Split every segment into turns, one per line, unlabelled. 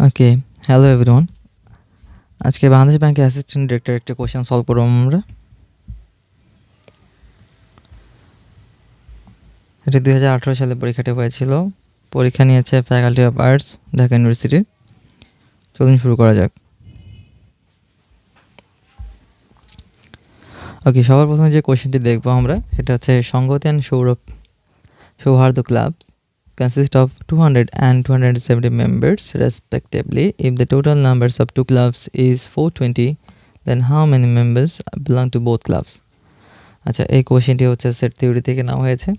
ওকে, hello everyone. আজকে বাংলাদেশ ব্যাংকের assistant director একটা কোয়েশ্চেন সলভ করব আমরা। এটি 2018 সালে পরীক্ষাটি হয়েছিল। পরীক্ষা নিয়েছে ফ্যাকাল্টি অফ আর্টস, ঢাকা ইউনিভার্সিটির। চলুন শুরু করা যাক। ওকে, সবার প্রথমে যে কোয়েশ্চেনটি দেখবো আমরা, সেটা হচ্ছে সংগতি and Sauhardya club consist of 200 and 270 members respectively. If the total numbers of two clubs is 420, then how many members belong to both clubs? আচ্ছা, এই কোয়েশ্চেনটি হচ্ছে সেট থিওরি থেকে নেওয়া হয়েছে।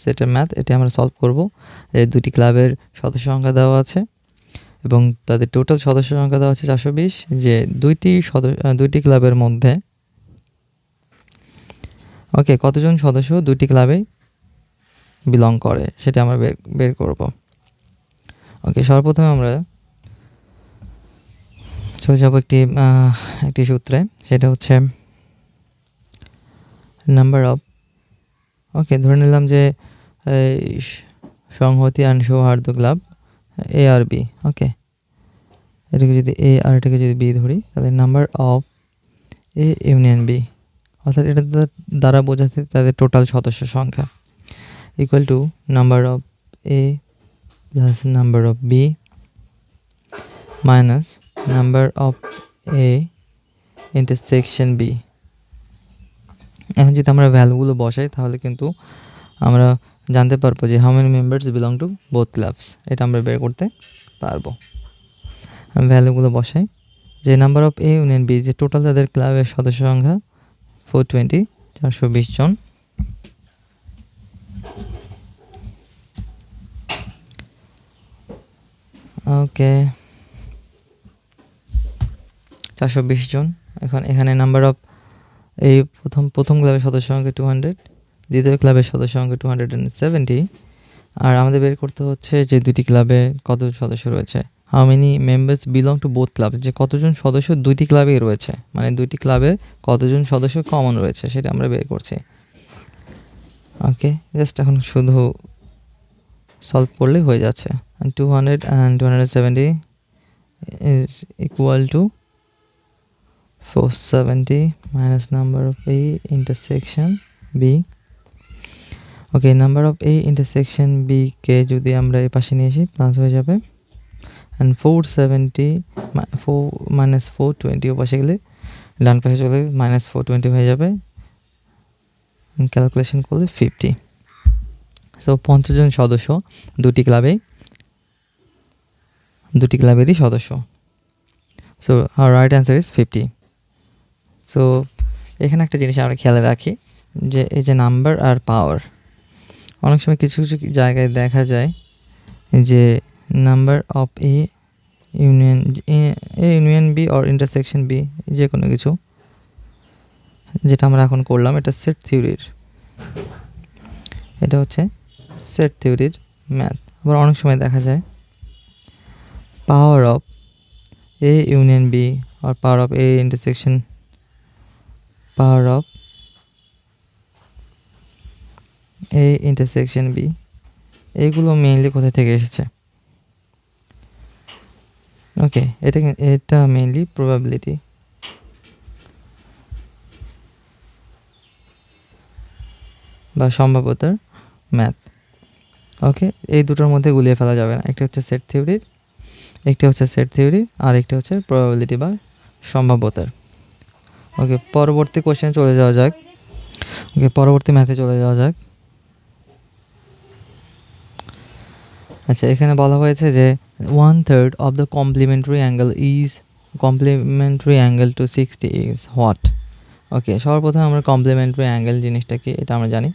সেটের ম্যাথ এটি আমরা সলভ করব। যে দুটি ক্লাবের সদস্য সংখ্যা দেওয়া আছে এবং তাদের টোটাল সদস্য সংখ্যা দেওয়া আছে 420। যে দুইটি ক্লাবের মধ্যে কতজন সদস্য দুটি ক্লাবে বিলং করে সেটা আমরা বের করব। ওকে, সর্বপ্রথমে আমরা চলে যাব একটি সূত্রে, সেটা হচ্ছে নাম্বার অফ। ধরে নিলাম যে Sanghati and Sauhardya club A আর বি। এটাকে যদি এ আর এটাকে যদি বি ধরি, তাহলে number of A union B, অর্থাৎ এটা দ্বারা বোঝাতে তাদের টোটাল সদস্য সংখ্যা equal to number of A plus number of B minus number of A intersection B. এখন যদি আমরা ভ্যালুগুলো বসাই, তাহলে কিন্তু আমরা জানতে পারবো যে how many members belong to both clubs, এটা আমরা বের করতে পারবো। আমি ভ্যালুগুলো বসাই, যে number of A union B, যে টোটাল তাদের ক্লাবের সদস্য সংখ্যা 420, 420 জন। ওকে, 420 জন। এখানে নাম্বার অফ এই প্রথম ক্লাবের সদস্য সংখ্যা 200, দ্বিতীয় ক্লাবের সদস্য সংখ্যা 270, আর আমাদের বের করতে হচ্ছে যে দুটি ক্লাবে কত সদস্য রয়েছে, how many members belong to both club, যে কতজন সদস্য দুইটি ক্লাবেই রয়েছে, মানে দুইটি ক্লাবে কতজন সদস্য কমন রয়েছে সেটা আমরা বের করছি। ওকে, জাস্ট এখন শুধু সলভ করলেই হয়ে যাচ্ছে। 200 and 270 is equal to 470 minus number of A intersection B. Okay, number of A intersection B কে যদি আমরা এই পাশে নিয়ে আসি, প্লাস হয়ে যাবে। অ্যান্ড 470 মাইনাস 420 ও পাশে গেলে ডান পাশে চলে মাইনাস 420 হয়ে যাবে। ক্যালকুলেশন করলে 50। সো 50 জন সদস্য দুটি ক্লাবেরই সদস্য। So our right answer is 50। So এখানে একটা জিনিস আমরা খেয়াল রাখি, যে এই যে নাম্বার আর পাওয়ার, অনেক সময় কিছু কিছু জায়গায় দেখা যায় যে number of A union B or intersection B, যে কোনো কিছু, যেটা আমরা এখন করলাম, এটা সেট থিওরির, এটা হচ্ছে সেট থিওরির ম্যাথ। আবার অনেক সময় দেখা যায় power of A union B আর power of A intersection, power of A intersection B, এইগুলো মেইনলি কোথা থেকে এসেছে? ওকে, এটা মেইনলি প্রবাবিলিটি বা সম্ভাব্যতার ম্যাথ। ওকে, এই দুটোর মধ্যে গুলিয়ে ফেলা যাবে না। একটা হচ্ছে সেট থিওরির, একটি হচ্ছে সেট থিওরি, আর একটি হচ্ছে প্রবাবিলিটি বা সম্ভাব্যতার। ওকে, পরবর্তী কোশ্চেনে চলে যাওয়া যাক। পরবর্তী ম্যাথে চলে যাওয়া যাক। আচ্ছা, এখানে বলা হয়েছে যে 1/3 of the complementary angle to 60 is what? Okay, সর্বপ্রথম আমরা কমপ্লিমেন্টারি অ্যাঙ্গেল জিনিসটা কি এটা আমরা জানি।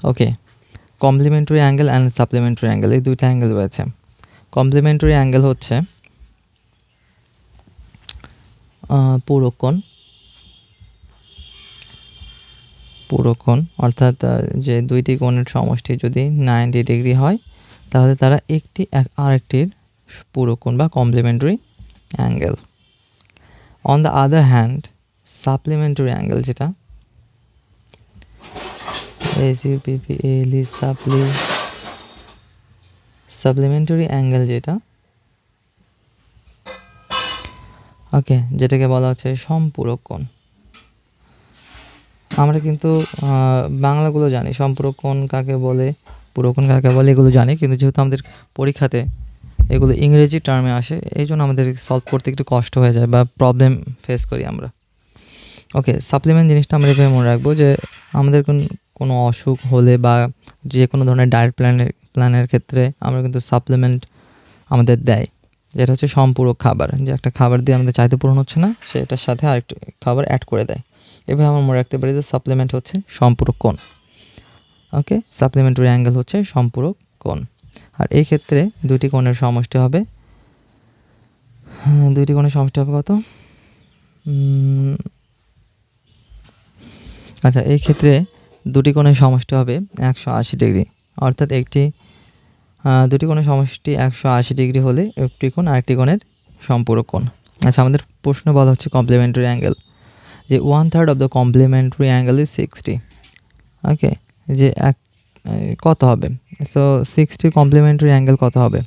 Okay, complementary angle and supplementary angle, এই দুইটা অ্যাঙ্গেল রয়েছে। কমপ্লিমেন্টারি অ্যাঙ্গেল হচ্ছে পুরোকোণ, অর্থাৎ যে দুইটি কোণের সমষ্টি যদি 90 ডিগ্রি হয়, তাহলে তারা আরেকটির পুরোকোণ বা complimentary angle. On the other hand, supplementary angle, যেটা সাপ্লিমেন্টারি অ্যাঙ্গেল যেটা, ওকে, যেটাকে বলা হচ্ছে সম্পূরক কোণ। আমরা কিন্তু বাংলাগুলো জানি, সম্পূরক কোণ কাকে বলে, পুরো কোণ কাকে বলে, এগুলো জানি, কিন্তু যেহেতু আমাদের পরীক্ষাতে এগুলো ইংরেজি টার্মে আসে, এই জন্য আমাদের সলভ করতে একটু কষ্ট হয়ে যায় বা প্রবলেম ফেস করি আমরা। ওকে, সাপ্লিমেন্ট জিনিসটা আমরা এভাবে মনে রাখবো যে আমাদের কোনো অসুখ হলে বা যে কোনো ধরনের ডায়েট প্ল্যানের ক্ষেত্রে আমরা কিন্তু সাপ্লিমেন্ট আমাদের দেয়, যেটা হচ্ছে সম্পূরক খাবার, যে একটা খাবার দিয়ে আমাদের চাহিদা পূরণ হচ্ছে না, সেটার সাথে আরেকটু খাবার অ্যাড করে দেয়। এভাবে আমরা মনে রাখতে পারি যে সাপ্লিমেন্ট হচ্ছে সম্পূরক কোণ। ওকে, সাপ্লিমেন্টারি অ্যাঙ্গেল হচ্ছে সম্পূরক কোণ। আর এই ক্ষেত্রে দুটি কোণের সমষ্টি হবে, কত? আচ্ছা, এই ক্ষেত্রে দুটি কোণের সমষ্টি হবে 180 ডিগ্রি, অর্থাৎ দুটি কোণের সমষ্টি 180 ডিগ্রি হলে একটি কোণ আরেকটি কোণের সম্পূরক কোণ। আচ্ছা, আমাদের প্রশ্ন বলা হচ্ছে কমপ্লিমেন্টারি অ্যাঙ্গেল, যে 1/3 of the complementary angle is 60। ওকে, যে কত হবে? সো 60 কমপ্লিমেন্টারি অ্যাঙ্গেল কত হবে?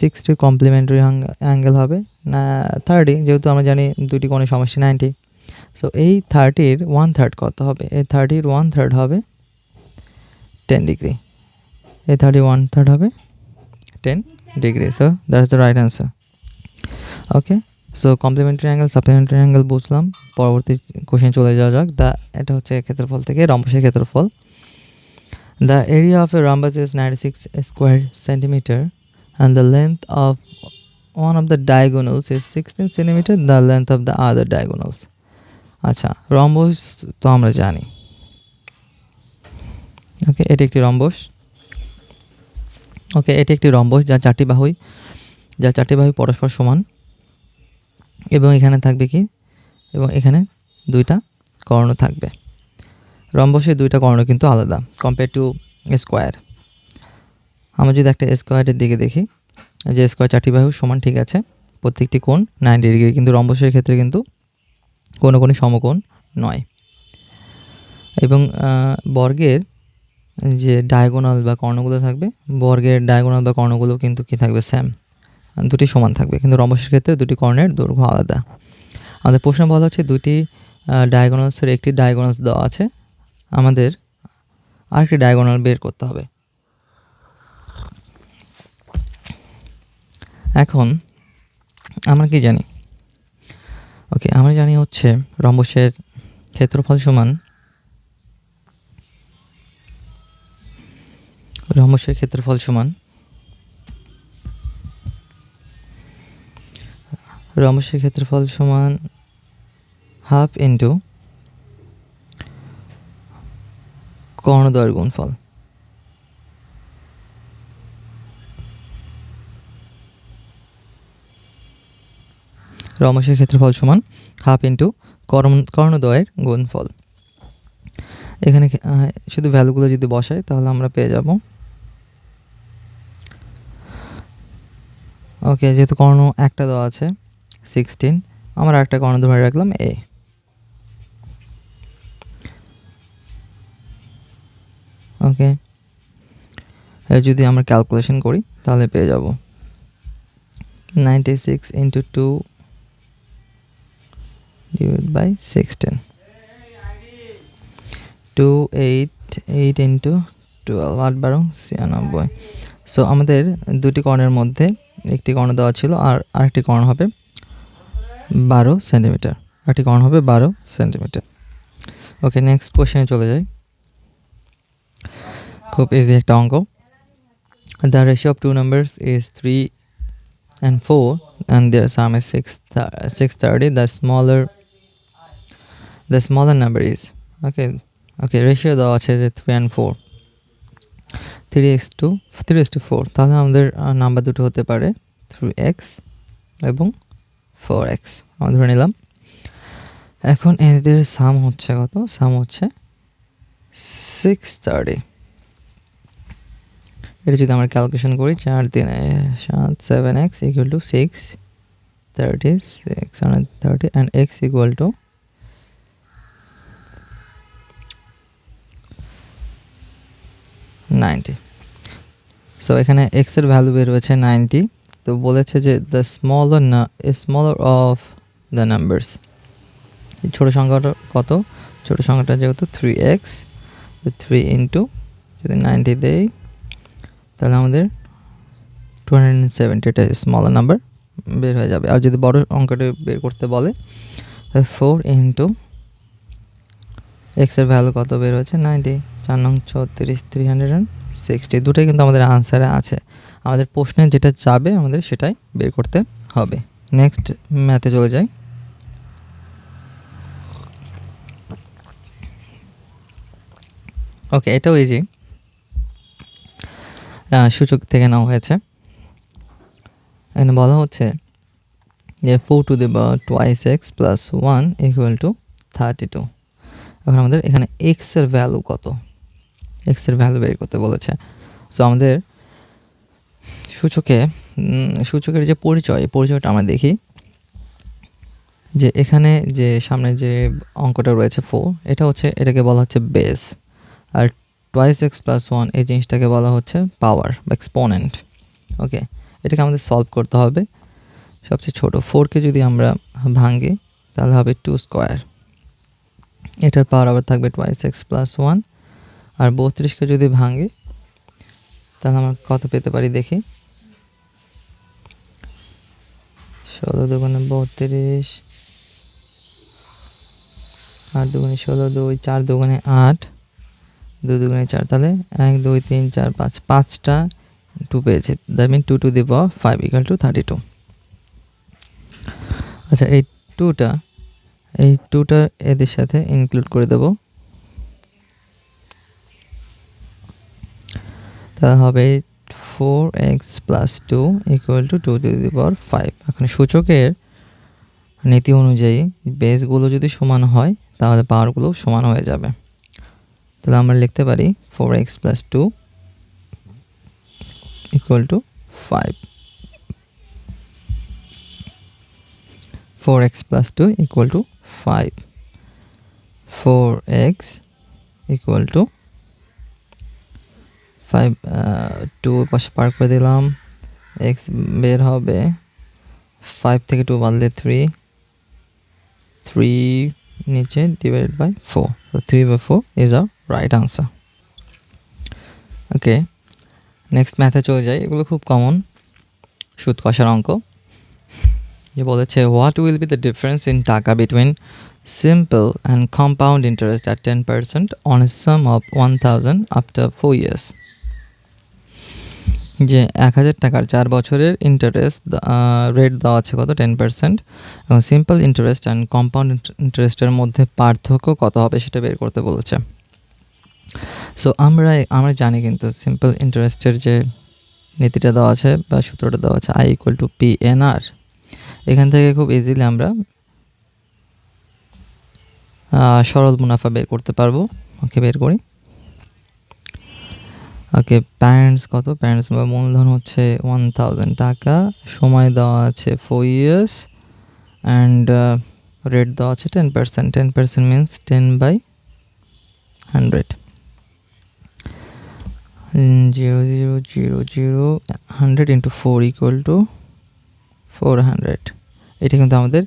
60 কমপ্লিমেন্টারি অ্যাঙ্গেল হবে না 30, যেহেতু আমরা জানি দুটি কোণের সমষ্টি 90। সো এই 30-র 1/3 কত হবে? এই 30-র 1/3 হবে 10 ডিগ্রি। এই 30 1/3 হবে 10 degree. So that's the right answer. Okay, so complimentary angle, supplementary angle বুঝলাম। পরবর্তী কোশ্চেন চলে যাওয়া যাক। এটা হচ্ছে ক্ষেত্রফল থেকে রম্বসের ক্ষেত্রফল। The area of a rhombus is 96 square centimeter and the length of one of the diagonals is 16 centimeter, the length of the other diagonals. আচ্ছা, রম্বস তো আমরা জানি। ওকে, এটি একটি রম্বস। ওকে, এটি একটি রম্বস যার চারটি বাহু পরস্পর সমান, এবং এখানে থাকবে কি? এবং এখানে দুইটা কর্ণ থাকবে। রম্বসের দুইটা কর্ণ কিন্তু আলাদা কম্পেয়ার টু স্কোয়ার। আমরা যদি একটা স্কোয়ারের দিকে দেখি, যে স্কোয়ার চারটি বাহু সমান, ঠিক আছে, প্রত্যেকটি কোণ 90 ডিগ্রি, কিন্তু রম্বসের ক্ষেত্রে কিন্তু কোনো সমকোণ নয়। এবং বর্গের যে ডায়াগোনাল বা কর্ণগুলো থাকবে, বর্গের ডায়াগোনাল বা কর্ণগুলো কিন্তু কি থাকবে? সেম, দুটি সমান থাকবে, কিন্তু রম্বসের ক্ষেত্রে দুটি কর্ণের দৈর্ঘ্য আলাদা। আমাদের প্রশ্ন বলা হচ্ছে দুটি ডায়াগোনালসের একটি ডায়াগোনালস দেওয়া আছে, আমাদের আরেকটি ডায়াগোনাল বের করতে হবে। এখন আমরা কি জানি? ওকে, আমরা জানি হচ্ছে রম্বসের ক্ষেত্রফল সমান হাফ ইন্টু কর্ণদ্বয়ের গুণফল। রম্বসের ক্ষেত্রফল সমান হাফ ইন্টু কর্ণদ্বয়ের গুণফল। এখানে শুধু ভ্যালুগুলো যদি বসাই তাহলে আমরা পেয়ে যাব। ওকে, যেহেতু কর্ণ একটা দেওয়া আছে 16, আমরা একটা কর্ণ ধরে রাখলাম এ। ওকে, যদি আমরা ক্যালকুলেশন করি তাহলে পেয়ে যাব 96 into 2 divided by 16, 288 into 12, 8×12 96। So আমাদের দুটি কর্ণের মধ্যে একটি কর্ণ দেওয়া ছিল, আর আরেকটি কর্ণ হবে 12 সেন্টিমিটার, ওকে, নেক্সট কোশ্চেনে চলে যাই। খুব ইজি একটা অঙ্ক। The ratio of two numbers is 3 and 4 and their sum is 630. The smaller number is, okay, ratio দেওয়া আছে যে 3 and 4, 3:4, তাহলে আমাদের নাম্বার দুটো হতে পারে 3x এবং 4x, আমরা ধরে নিলাম। এখন এদের সাম হচ্ছে কত? সাম হচ্ছে 630। এটা যদি আমরা ক্যালকুলেশন করি, 4 3 7 7x equal to 630 630 and x equal to 90। So এখানে এক্স এর ভ্যালু বের হয়েছে 90। তো বলেছে যে the smaller of the numbers, ছোটো সংখ্যাটা কত, ছোটো সংখ্যাটা যেহেতু 3x, 3 ইন্টু যদি 90 দেই তাহলে আমাদের 270, এটা স্মলার নাম্বার বের হয়ে যাবে। আর যদি বড় অঙ্কটা বের করতে বলে তাহলে 4 ইন্টু এক্সের ভ্যালু কত বের হয়েছে 90, 4 নং 34, 360, দুটোই কিন্তু আমাদের আনসারে আছে। আমাদের প্রশ্নে যেটা যাবে আমাদের সেটাই বের করতে হবে। নেক্সট ম্যাথে চলে যাই। ওকে, এটাও ইজি, সূচক থেকে নেওয়া হয়েছে। এখানে বলা হচ্ছে যে 4 two the power twice x plus 1 equal to 32। এখন আমাদের এখানে এক্স এর ভ্যালু কত, এক্স এর ভ্যালু বের করতে বলেছে। সো আমাদের সূচকের যে পরিচয়, এই পরিচয়টা আমরা দেখি যে এখানে যে সামনে যে অঙ্কটা রয়েছে 4, এটা হচ্ছে, এটাকে বলা হচ্ছে বেস। আর টুয়াইস এক্স প্লাস 1 এই জিনিসটাকে বলা হচ্ছে পাওয়ার বা এক্সপোনেন্ট। ওকে, এটাকে আমাদের সলভ করতে হবে। সবচেয়ে ছোট 4কে যদি আমরা ভাঙি তাহলে হবে 2 স্কোয়ার, এটার পাওয়ার আবার থাকবে টুয়াইস এক্স প্লাস 1। আর 32কে যদি ভাঙি তাহলে আমরা কত পেতে পারি দেখি, 16 দুগুণে 32, 8 দুগুণে 16, 2 4 দুগুণে 8, 2 দুগুণে 4, তাহলে 1 2 3 4 5, 5টা 2 পেয়েছি। That mean 2 to the power 5 equal to 32। আচ্ছা, এই 2টা এদের সাথে ইনক্লুড করে দেব, তা হবে 4x plus 2 equal to 2 to the power 5। এখন সূচকের নীতি অনুযায়ী বেসগুলো যদি সমান হয় তাহলে পাওয়ারগুলো সমান হয়ে যাবে। তাহলে আমরা লিখতে পারি 4x plus 2 equal two 5, 4x plus 2 equal two 5, 4x equal to 5, 2 পাশে পার করে দিলাম, x বের হবে 5 থেকে 2 বাদলে 3 নিচে divided by 4, so 3/4 is our right answer. Okay, next ম্যাথে চলে যাই। এগুলো খুব কমন সুদ কষার অঙ্ক। যে বলেছে what will be the difference in taka between simple and compound interest at 10% on a sum of 1000 after 4 years। যে 1000 টাকার 4 বছরের ইন্টারেস্ট রেট দেওয়া আছে কত, 10%, এবং সিম্পল ইন্টারেস্ট অ্যান্ড কম্পাউন্ড ইন্টারেস্টের মধ্যে পার্থক্য কত হবে সেটা বের করতে বলেছে। সো আমরা জানি কিন্তু সিম্পল ইন্টারেস্টের যে নীতিটা দেওয়া আছে বা সূত্রটা দেওয়া আছে I ইকুয়াল টু PNR। এখান থেকে খুব ইজিলি আমরা সরল মুনাফা বের করতে পারবো। ওকে, বের করি। ওকে, প্যারেন্টস কত, প্যারেন্টস বা মূলধন হচ্ছে 1000 টাকা, সময় দেওয়া আছে 4 years, অ্যান্ড রেট দেওয়া আছে 10%। 10% মিনস 10/100, 100 ইন্টু 4 ইকুয়াল টু 400। এটা কিন্তু আমাদের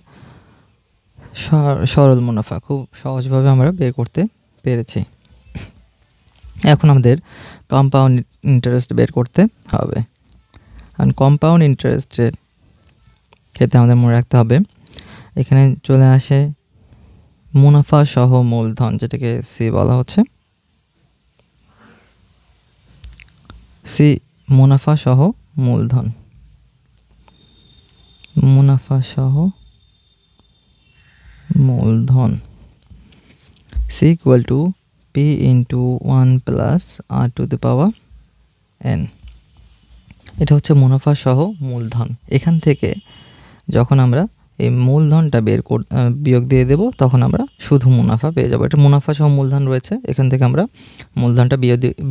সরল মুনাফা খুব সহজভাবে আমরা বের করতে পেরেছি। এখন আমাদের কম্পাউন্ড ইন্টারেস্ট বের করতে হবে। কারণ কম্পাউন্ড ইন্টারেস্টের ক্ষেত্রে আমাদের মনে রাখতে হবে এখানে চলে আসে মুনাফা সহ মূলধন, যেটাকে সি বলা হচ্ছে। সি মুনাফা সহ মূলধন, মুনাফা সহ মূলধন, C equal to P into 1 plus R to the power N. এটা হচ্ছে মুনাফা সহ মূলধন। এখান থেকে যখন আমরা এই মূলধনটা বিয়োগ দিয়ে দেব তখন আমরা শুধু মুনাফা পেয়ে যাবো। এটা মুনাফা সহ মূলধন রয়েছে, এখান থেকে আমরা মূলধনটা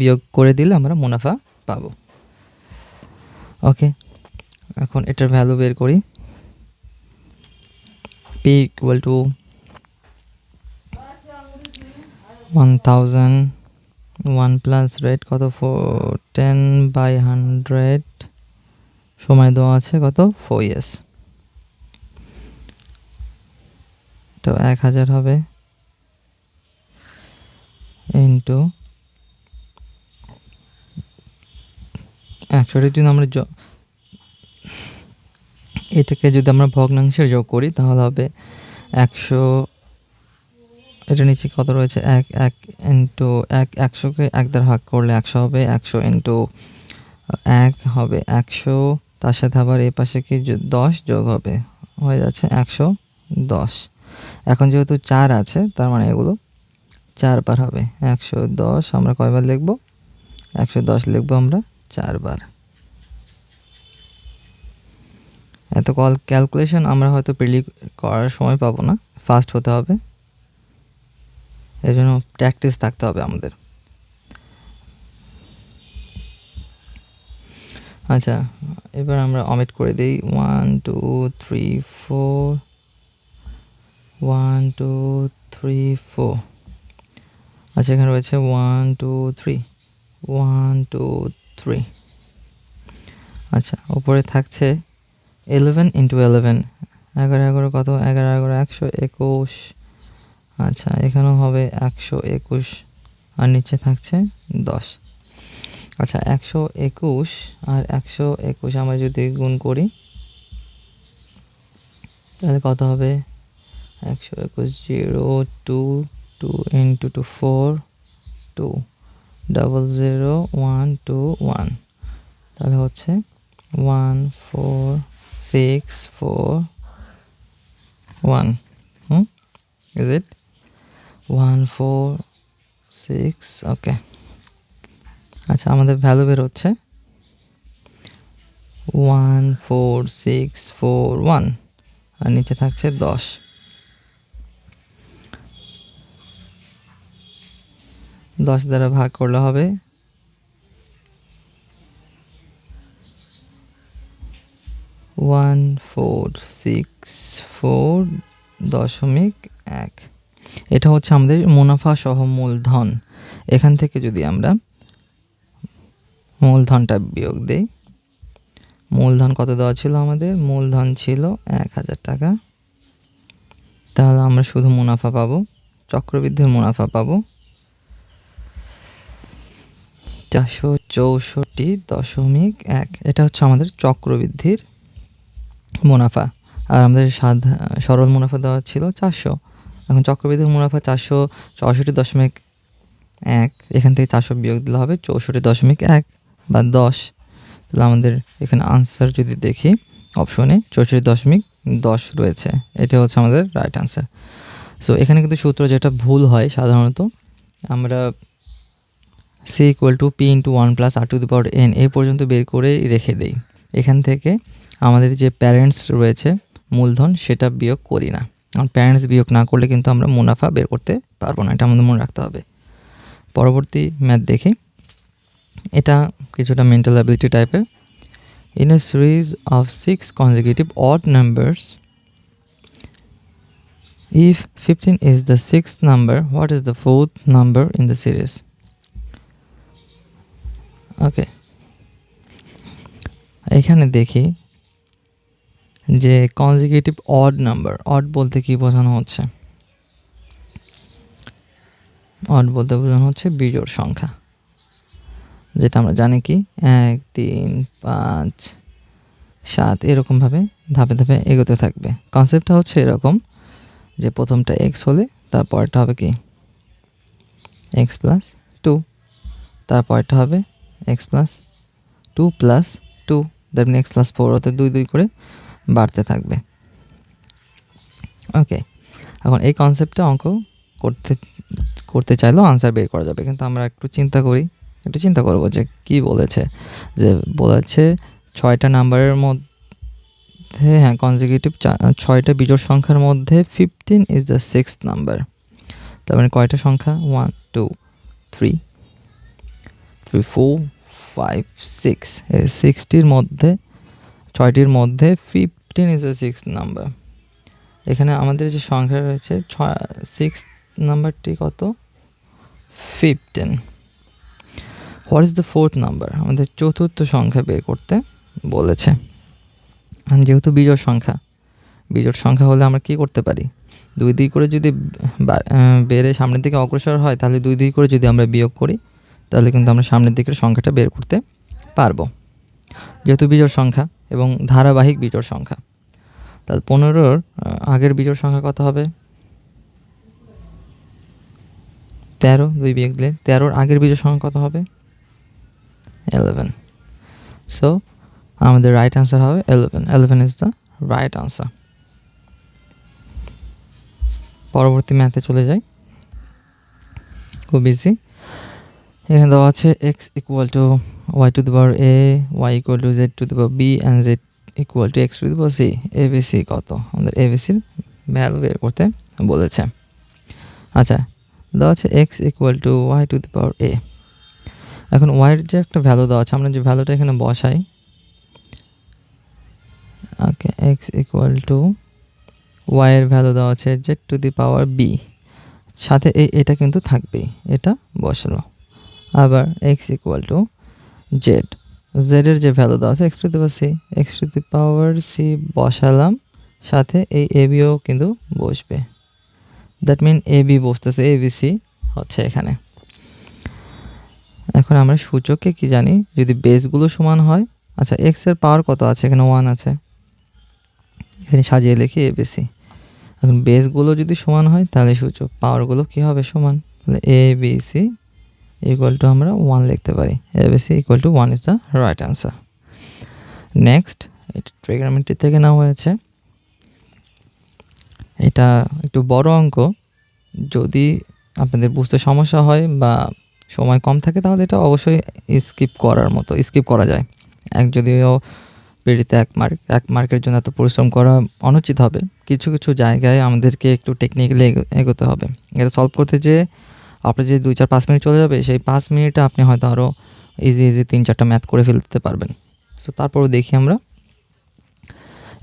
বিয়োগ করে দিলে আমরা মুনাফা পাবো। ওকে, এখন এটার ভ্যালু বের করি। P equal to 1000 1 plus rate কত 10/100 সময় দেওয়া আছে কত 4 years। তো 1000 হবে ইন্টু 100 যদি আমরা এটাকে যদি আমরা ভগ্নাংশের যোগ করি তাহলে হবে 100, এটা নিচে কত রয়েছে 1 ইন্টু 100কে 1 দ্বারা ভাগ করলে 100 হবে, 100 ইন্টু 1 হবে 100, তার সাথে আবার এই পাশে কি 10 যোগ হবে, হয়ে যাচ্ছে 110। এখন যেহেতু 4 আছে তার মানে এগুলো 4 বার হবে। 110 আমরা কয়বার লিখব, 110 লিখব আমরা 4 বার। এত ক্যালকুলেশন আমরা হয়তো প্রিলি করার সময় পাবো না, ফাস্ট হতে হবে, এই জন্য প্র্যাকটিস থাকতে হবে আমাদের। আচ্ছা, এবার আমরা অমিট করে দিই 1 2 3 4, 1 2 3 4। আচ্ছা, এখানে রয়েছে 1 2 3, 1 2 3। আচ্ছা, উপরে থাকছে 11 ইন্টু 11, 11 11 কত, 11 11 121। আচ্ছা, এখানেও হবে 121 আর নিচে থাকছে 10। আচ্ছা, 121 আর 121 আমরা যদি গুণ করি তাহলে কত হবে 121 0 2 2 ইন্টু 2 4 2 0 0 1 2 1, তাহলে হচ্ছে 1 4 6 4 1। Is it 1 4 6? ওকে। আচ্ছা, আমাদের ভ্যালু বের হচ্ছে 1 4 6 4 1 আর নিচে থাকছে 10। 10 দ্বারা ভাগ করলে হবে 1464.1। এটা হচ্ছে আমাদের মুনাফা সহ মূলধন। এখান থেকে যদি আমরা মূলধনটা বিয়োগ দেই, মূলধন কত দেওয়া ছিল আমাদের, মূলধন ছিল 1000 টাকা, তাহলে আমরা শুধু মুনাফা পাবো, চক্রবৃদ্ধির মুনাফা পাবো 464.1। এটা হচ্ছে আমাদের চক্রবৃদ্ধির মুনাফা। আর আমাদের সরল মুনাফা দেওয়া ছিল 400। এখন চক্রবৃদ্ধির মুনাফা 464.1, এখান থেকে 400 বিয়োগ দিলে হবে 64.1 বা 10। তাহলে আমাদের এখানে আনসার যদি দেখি অপশনে 64.10 রয়েছে, এটা হচ্ছে আমাদের রাইট আনসার। সো এখানে কিন্তু সূত্র যেটা ভুল হয় সাধারণত, আমরা c = p × 1 + r⁴n এই পর্যন্ত বের করে রেখে দেই। এখান থেকে আমাদের যে প্যারেন্টস রয়েছে মূলধন সেটা বিয়োগ করি না। আর প্যারেন্টস বিয়োগ না করলে কিন্তু আমরা মুনাফা বের করতে পারবো না, এটা আমাদের মনে রাখতে হবে। পরবর্তী ম্যাথ দেখি, এটা কিছুটা মেন্টাল অ্যাবিলিটি টাইপের। In a series of 6 consecutive odd numbers, if 15 is the 6th number, what is the 4th number in the series? ওকে, এখানে দেখি যে কনজিকিউটিভ অড নাম্বার, অড বলতে কি বোঝানো হচ্ছে, অড বলতে বোঝানো হচ্ছে বিজোড় সংখ্যা, যেটা আমরা জানি কি 1 3 5 7 এরকমভাবে ধাপে ধাপে এগোতে থাকবে। কনসেপ্টটা হচ্ছে এরকম যে প্রথমটা এক্স হলে তারপরটা হবে কি এক্স প্লাস 2, তারপরটা হবে X plus 2 plus 2, that mean X plus 4, অর্থাৎ 2 2 করে বাড়তে থাকবে। ওকে, এখন এই কনসেপ্টটা অঙ্ক করতে চাইলেও আনসার বের করা যাবে, কিন্তু আমরা একটু চিন্তা করবো যে কি বলেছে, যে বলেছে 6টা নাম্বারের মধ্যে, হ্যাঁ কনজিকিউটিভ 6টা বিজোড় সংখ্যার মধ্যে 15 ইজ দ্য 6th নাম্বার। তার মানে কয়টা সংখ্যা 1 2 3 3 4 5 6, এই 6টির মধ্যে 6টির মধ্যে 15 ইজ দ্য 6th নাম্বার। এখানে আমাদের যে সংখ্যা রয়েছে 6 নাম্বারটি কত 15, what is the fourth number? আমাদের চতুর্থ সংখ্যা বের করতে বলেছে। যেহেতু বিজোড় সংখ্যা হলে আমরা কি করতে পারি? 2 করে যদি বেড়ে সামনের দিকে অগ্রসর হয়, তাহলে 2 করে যদি আমরা বিয়োগ করি, তাহলে কিন্তু আমরা সামনের দিকের সংখ্যাটা বের করতে পারবো, যেহেতু বিজোড় সংখ্যা এবং ধারাবাহিক বিজোড় সংখ্যা। তাহলে 15-র আগের বিজোড় সংখ্যা কত হবে? 13, 2 বিয়োগ দিলে 13-র আগের বিজোড় সংখ্যা কত হবে? 11. সো আমাদের রাইট আনসার হবে 11. 11 ইজ দ্য রাইট আনসার। পরবর্তী ম্যাথে চলে যাই, খুব ইজি। এখানে দেওয়া আছে x equal to Y to the power A, Y equal to Z to the power B and Z equal to X to the power C. ABC কত? আমাদের এবিসির ভ্যালু বের করতে বলেছে। আচ্ছা, দেওয়া আছে x equal to Y to the power a. এখন ওয়াইয়ের যে একটা ভ্যালু দেওয়া আছে, আমরা যে ভ্যালুটা এখানে বসাই, ওকে, এক্স ইকুয়াল টু ওয়াইয়ের ভ্যালু দেওয়া আছে Z to the power B, সাথে এটা কিন্তু থাকবেই, এটা বসালো। আবার এক্স ইকুয়াল টু জেডের যে ভ্যালু দেওয়া আছে X to the power C, X to the power C বসালাম, সাথে এই এবিও কিন্তু বসবে। দ্যাট মিন এবি বসতেছে, এবিসি হচ্ছে এখানে। এখন আমরা সূচকে কি জানি? যদি বেসগুলো সমান হয়, আচ্ছা এক্সের পাওয়ার কত আছে? এখানে 1 আছে, এখানে সাজিয়ে লিখি এবিসি। এখন বেসগুলো যদি সমান হয়, তাহলে সূচক পাওয়ারগুলো কী হবে? সমান। তাহলে A B C equal two আমরা 1 লিখতে পারি। ABC equal to 1 is the right answer. Next, এটা ট্রিগোনোমেট্রি থেকে নেওয়া হয়েছে। এটা একটু বড় অঙ্ক, যদি আপনাদের বুঝতে সমস্যা হয় বা সময় কম থাকে, তাহলে এটা অবশ্যই স্কিপ করা যায়। যদিও পিডিতে 1 মার্কের জন্য এত পরিশ্রম করা অনুচিত হবে। কিছু কিছু জায়গায় আমাদেরকে একটু টেকনিক্যালি এগোতে হবে। এটা সলভ করতে যেয়ে আপনার যে 2-4-5 মিনিট চলে যাবে, সেই 5 মিনিটে আপনি হয়তো আরও ইজি 3-4টা ম্যাথ করে ফেলতে পারবেন। সো তারপরও দেখি আমরা।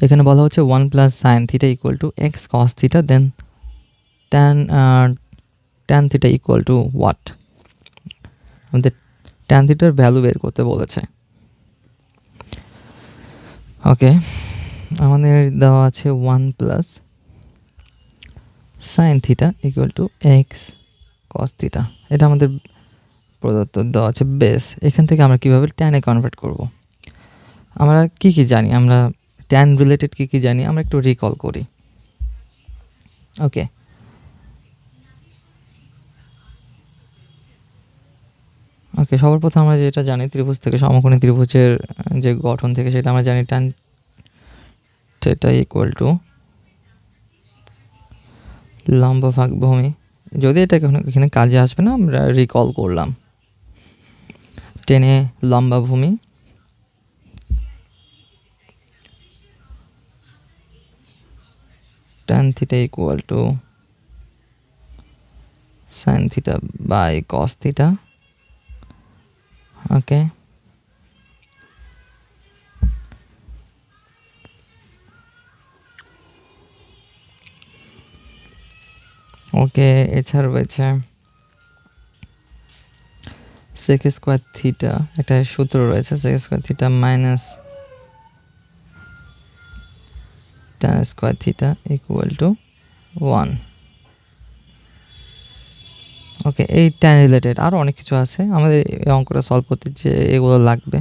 এখানে বলা হচ্ছে 1 plus sine theta equal to X cos theta, then tan theta equal to what? আমাদের ট্যান থিটার ভ্যালু বের করতে বলেছে। ওকে, আমাদের দেওয়া আছে 1 plus sine theta equal to X cos theta, এটা আমাদের প্রদত্ত দেওয়া আছে বেস। এখান থেকে আমরা কীভাবে ট্যানে কনভার্ট করব? আমরা কি জানি? আমরা ট্যান রিলেটেড কী জানি? আমরা একটু রিকল করি। ওকে, সবার প্রথমে আমরা যেটা জানি, ত্রিভুজ থেকে সমকোণী ত্রিভুজের যে গঠন থেকে, সেটা আমরা জানি ট্যান থিটা ইকুয়াল টু লম্ব ভাগ ভূমি। যদি এটা এখানে কাজে আসবে না, আমরা রিকল করলাম। টেনে লম্বা ভূমি tan theta equal to sine theta by cos theta. Okay, এছাড়া রয়েছে সেক স্কোয়ার থিটা, একটা সূত্র রয়েছে, sec square theta minus tan square theta equal to 1। Okay, এই ট্যান রিলেটেড আরও অনেক কিছু আছে, আমাদের এই অঙ্কটা সলভ করতে যে এগুলো লাগবে।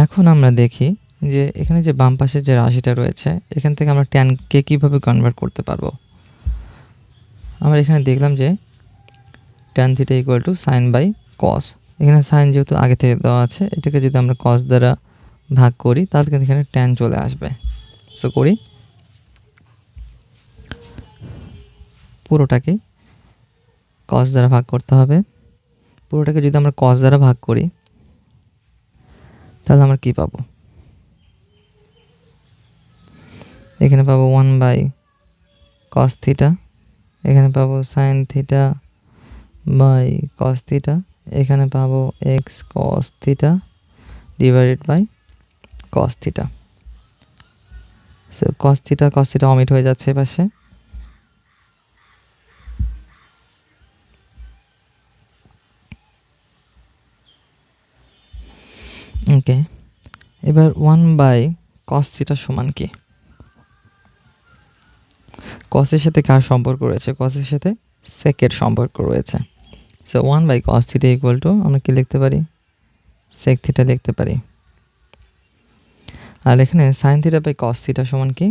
এখন আমরা দেখি যে এখানে যে বাম পাশে যে রাশিটা রয়েছে, এখান থেকে আমরা ট্যানকে কীভাবে কনভার্ট করতে পারবো। আমরা এখানে দেখলাম যে tan theta equal to sine by cos. এখানে সাইন যেহেতু আগে থেকে দেওয়া আছে, এটাকে যদি আমরা কস দ্বারা ভাগ করি, তাহলে কিন্তু এখানে ট্যান চলে আসবে। সো করি, পুরোটাকে কস দ্বারা ভাগ করতে হবে। পুরোটাকে যদি আমরা কস দ্বারা ভাগ করি, তাহলে আমরা কি পাবো? এখানে পাবো 1 বাই কস থিটা, এখানে পাবো sine theta by cos theta, এখানে পাবো X cos theta divided by cos theta. So cos theta omit হয়ে যাচ্ছে পাশে। ওকে, এবার 1/cos থিটা সমান কি? কসের সাথে কার সম্পর্ক রয়েছে? কসের সাথে সেকের সম্পর্ক রয়েছে। So 1/cos theta equal two আমরা কি লিখতে পারি? সেক থিটা লিখতে পারি। আর এখানে sine theta by cos theta সমান কি?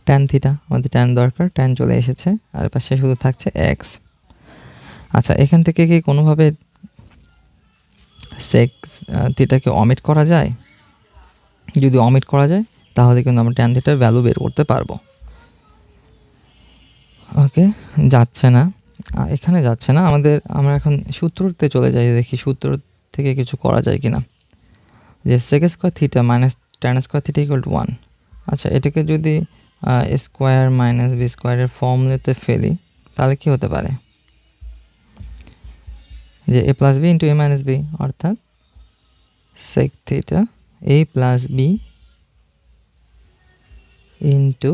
Tan theta. আমাদের ট্যান দরকার, ট্যান চলে এসেছে, আর পাশে শুধু থাকছে এক্স। আচ্ছা, এখান থেকে কি কোনোভাবে সেক থিটাকে অমিট করা যায়? যদি অমিট করা যায় তাহলে কিন্তু আমরা ট্যান থিটার ভ্যালু বের করতে পারবো। ওকে, যাচ্ছে না, এখানে যাচ্ছে না। আমরা এখন সূত্রতে চলে যাই, দেখি সূত্র থেকে কিছু করা যায় কিনা। যে sec square theta minus tan square theta equal to 1। আচ্ছা, এটাকে যদি স্কোয়ার মাইনাস বি স্কোয়ারের ফর্মুলাতে ফেলি তাহলে কি হতে পারে? যে A plus B into A minus B, অর্থাৎ sec theta A plus B into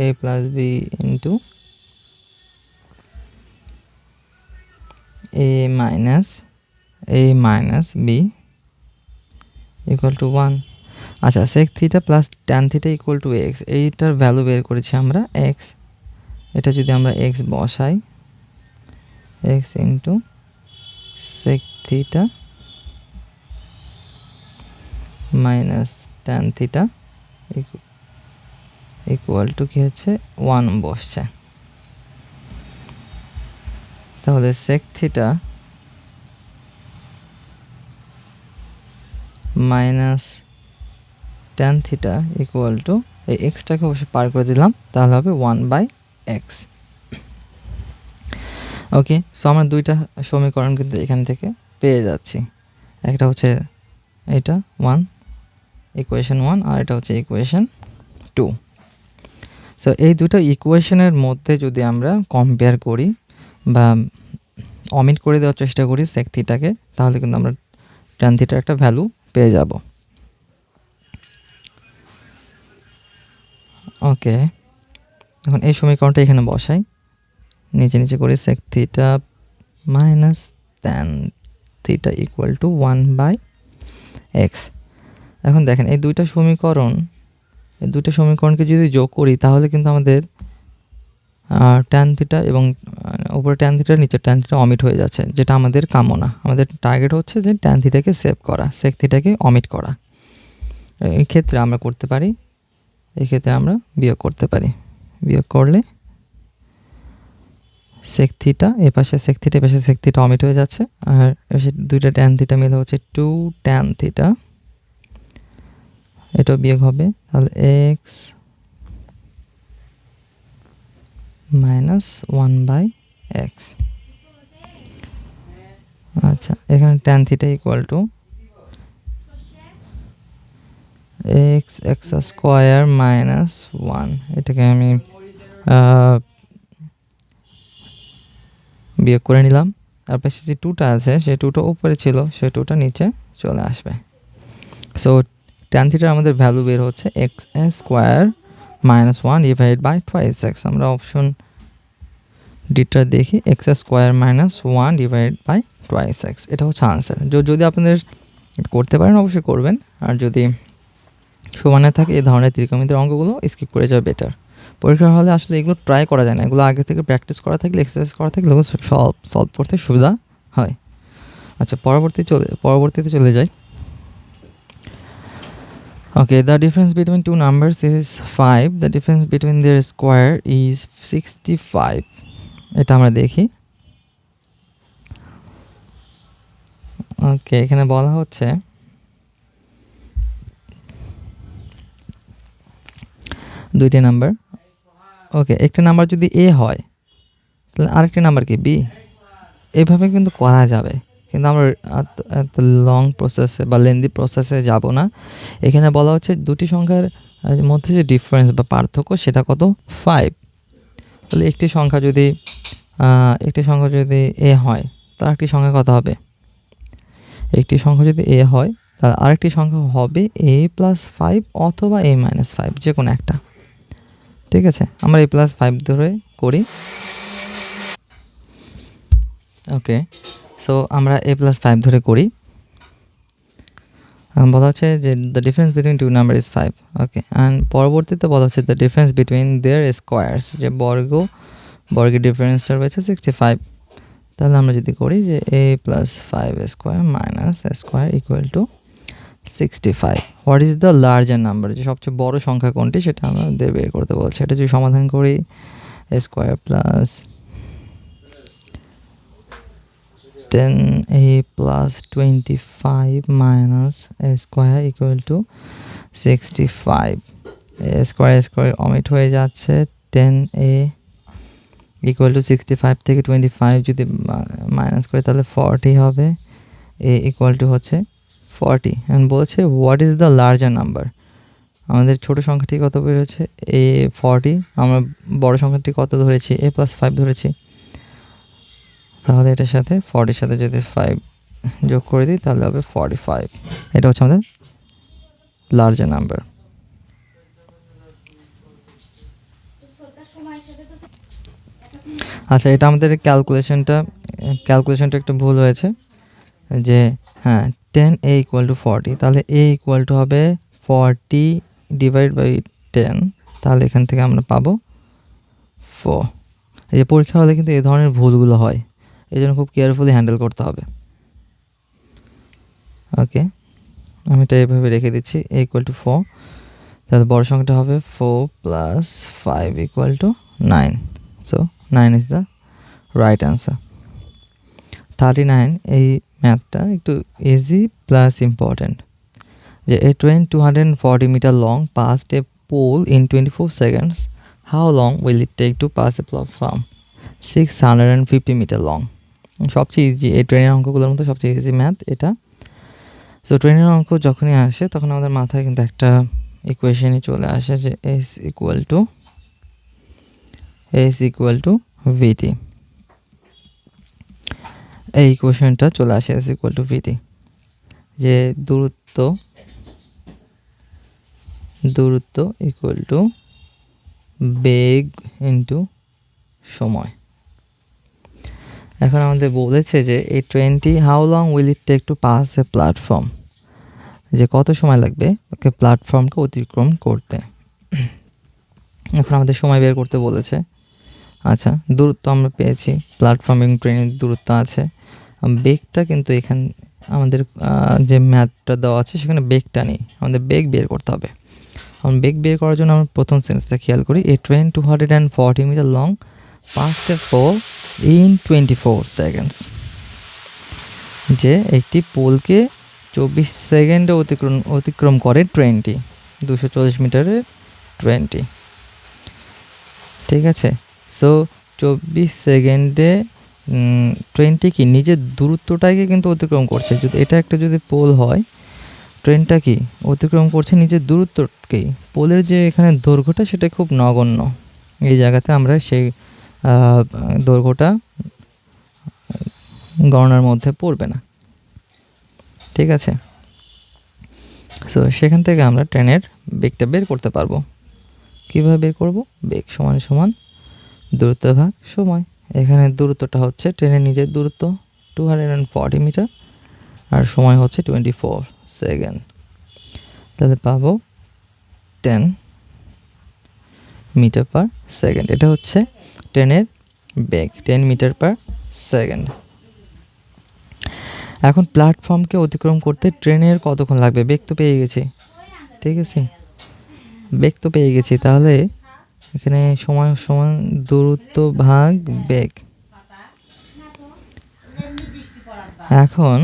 A plus B into A minus B equal to 1। আচ্ছা, sec theta plus tan theta equal to X, এইটার ভ্যালু বের করেছি আমরা এক্স। এটা যদি আমরা এক্স বসাই, X into sec theta minus tan theta equal to কি হচ্ছে 1 বসছে। তাহলে sec theta minus tan theta equal to, এই এক্সটাকে অবশ্যই পার করে দিলাম, তাহলে হবে 1/x। ওকে, সো আমরা দুইটা সমীকরণ কিন্তু এখান থেকে পেয়ে যাচ্ছি। একটা হচ্ছে এটা 1, ইকুয়েশন 1, আর এটা হচ্ছে ইকুয়েশন 2। সো এই দুটো ইকুয়েশনের মধ্যে যদি আমরা কম্পেয়ার করি বা অমিট করে দেওয়ার চেষ্টা করি সেক থিটাকে, তাহলে কিন্তু আমরা ট্যান থিটার একটা ভ্যালু পেয়ে যাব। ওকে, এখন এই সমীকরণটা এখানে বসাই, নিচে করি sec theta minus tan theta equal to 1/x। এখন দেখেন এই দুইটা সমীকরণকে যদি যোগ করি তাহলে কিন্তু আমাদের ট্যান থিটা এবং উপরে ট্যান থিটা নিচে ট্যান থিটা অমিট হয়ে যাচ্ছে, যেটা আমাদের কাম্য না। আমাদের টার্গেট হচ্ছে যে ট্যান থিটাকে সেভ করা, সেক থিটাকে অমিট করা। এই ক্ষেত্রে আমরা করতে পারি, এই ক্ষেত্রে আমরা বিয়োগ করতে পারি। বিয়োগ করলে সেক থিটা এপাশে সেক থিটা, এপাশে সেক থিটা অমিট হয়ে যাচ্ছে, আর এপাশে দুইটা ট্যান থিটা মিলে হচ্ছে 2 ট্যান থিটা, এটাও বিয়োগ হবে। তাহলে এক্স মাইনাস 1/x। আচ্ছা, এখানে tan theta equal to x square minus 1। এটাকে আমি বিয়োগ করে নিলাম। আর পাশে যে 2টা আছে, সেই 2টা উপরে ছিল, সেই 2টা নিচে চলে আসবে। সো ট্যান থিটার আমাদের ভ্যালু বের হচ্ছে X square minus 1 divide by 2x। আমরা অপশন ডিটা দেখি, X square minus 1 divide by 2x। এটা হচ্ছে আনসার। যদি আপনাদের করতে পারেন অবশ্যই করবেন, আর যদি সমানে থাকে এই ধরনের ত্রিকোণমিতির অঙ্কগুলো স্কিপ করে যাওয়া বেটার। পরীক্ষার হলে আসলে এগুলো ট্রাই করা যায় না, এগুলো আগে থেকে প্র্যাকটিস করা থাকলে, এক্সারসাইজ করা থাকলে এগুলো সলভ করতে সুবিধা হয়। আচ্ছা, পরবর্তীতে চলে যাই। Okay, the difference between two numbers is 5, the difference between their square is 65। এটা আমরা দেখি। ওকে, এখানে বলা হচ্ছে দুইটি নাম্বার। ওকে, একটা নাম্বার যদি এ হয় তাহলে আরেকটি নাম্বার কি বি, এইভাবে কিন্তু করা যাবে, কিন্তু আমরা এত লং প্রসেসে বা লেন্দি প্রসেসে যাব না। এখানে বলা হচ্ছে দুটি সংখ্যার মধ্যে যে ডিফারেন্স বা পার্থক্য সেটা কত, 5। তাহলে একটি সংখ্যা যদি এ হয় তার একটি সংখ্যা কত হবে? একটি সংখ্যা যদি এ হয় তাহলে আরেকটি সংখ্যা হবে এ প্লাস 5 অথবা এ মাইনাস 5, যে কোনো একটা। ঠিক আছে, আমরা এ প্লাস 5 ধরে করি। ওকে, সো আমরা এ প্লাস 5 ধরে করি। এখন বলা হচ্ছে যে the difference between two number is 5। Okay, and পরবর্তীতে বলা হচ্ছে the difference between their squares, যে বর্গের ডিফারেন্সটা রয়েছে 65। তাহলে আমরা যদি করি যে a plus 5 square minus square equal to 65। What is the larger number, যে সবচেয়ে বড় সংখ্যা কোনটি সেটা আমাদের বের করতে বলছে। এটা যদি সমাধান করি square plus 10a plus 25 minus square equal to 65। Square omit হয়ে যাচ্ছে। 10a ইকুয়াল টু 65 থেকে 25 যদি মাইনাস করে তাহলে 40 হবে। a ইকুয়াল টু হচ্ছে 40। অ্যান্ড বলছে what is the larger number, আমাদের ছোট সংখ্যাটি কত বেরোচ্ছে a 40, আমরা বড় সংখ্যাটি কত ধরেছি a প্লাস 5 ধরেছি। তাহলে এটার সাথে 40 সাথে যদি 5 যোগ করে দিই তাহলে হবে 45। এটা হচ্ছে আমাদের লার্জার নাম্বার। আচ্ছা, এটা আমাদের ক্যালকুলেশনটা একটু ভুল হয়েছে, যে হ্যাঁ 10a ইকুয়াল টু 40, তাহলে a ইকুয়াল টু হবে 40 ডিভাইড বাই 10, তাহলে এখান থেকে আমরা পাবো 4। এই যে পরীক্ষা হলে কিন্তু এই ধরনের ভুলগুলো হয়, এই জন্য খুব কেয়ারফুলি হ্যান্ডেল করতে হবে। ওকে, আমি এটা এইভাবে রেখে দিচ্ছি a ইকুয়াল টু 4, তাহলে বড় সংখ্যাটা হবে 4 plus 5 equal two 9। So 9 is the right answer. 39, এই ম্যাথটা একটু ইজি প্লাস ইম্পর্টেন্ট। যে a train 240 meter long passed a pole in 24 seconds. How long will it take to pass a platform 650 meter long? সবচেয়ে easy, এই ট্রেনের অঙ্কগুলোর মধ্যে সবচেয়ে easy math এটা। সো ট্রেনের অঙ্ক যখনই আসে তখন আমাদের মাথায় কিন্তু একটা ইকুয়েশনই চলে আসে, যে s ইকুয়াল টু vt। এই ইকুয়েশনটা চলে আসে s ইকুয়াল টু vt, যে দূরত্ব ইকুয়াল টু বেগ ইন্টু সময়। এখন আমাদের বলেছে যে এই ট্রেনটি how long will it take to pass a platform, যে কত সময় লাগবে ওকে প্ল্যাটফর্মকে অতিক্রম করতে। এখন আমাদের সময় বের করতে বলেছে। আচ্ছা, দূরত্ব আমরা পেয়েছি, প্ল্যাটফর্ম এবং ট্রেনের দূরত্ব আছে। বেগটা কিন্তু এখানে আমাদের যে ম্যাথটা দেওয়া আছে সেখানে বেগটা নেই, আমাদের বেগ বের করতে হবে। এখন বেগ বের করার জন্য আমরা প্রথম সেন্সটা খেয়াল করি, a train 240 metre long passed a pole in 24 seconds, যে একটি পোলকে 24 সেকেন্ডে অতিক্রম করে ট্রেনটি, 240 মিটারের ট্রেনটি। ঠিক আছে, সো 24 সেকেন্ডে ট্রেনটি কি নিজের দূরত্বটাকে কিন্তু অতিক্রম করছে। যদি এটা একটা যদি পোল হয়, ট্রেনটা কি অতিক্রম করছে নিজের দূরত্বকেই। পোলের যে এখানে দৈর্ঘ্যটা সেটা খুব নগণ্য, এই জায়গাতে আমরা সেই দৈর্ঘ্যটা গণনার মধ্যে পড়বে না। ঠিক আছে, সো সেখান থেকে আমরা ট্রেনের বেগটা বের করতে পারবো। কীভাবে বের করব? বেগ সমান সমান দূরত্ব ভাগ সময়। এখানে দূরত্বটা হচ্ছে ট্রেনের নিজের দূরত্ব 240 মিটার, আর সময় হচ্ছে 24 সেকেন্ড। তাহলে পাবো 10 মিটার পার সেকেন্ড। এটা হচ্ছে ট্রেনের বেগ, 10 মিটার পার সেকেন্ড। এখন প্ল্যাটফর্মকে অতিক্রম করতে ট্রেনের কতক্ষণ লাগবে? বেগ তো পেয়ে গেছি, ঠিক আছে, বেগ তো পেয়ে গেছি। তাহলে এখানে সময় সমান দূরত্ব ভাগ বেগ। এখন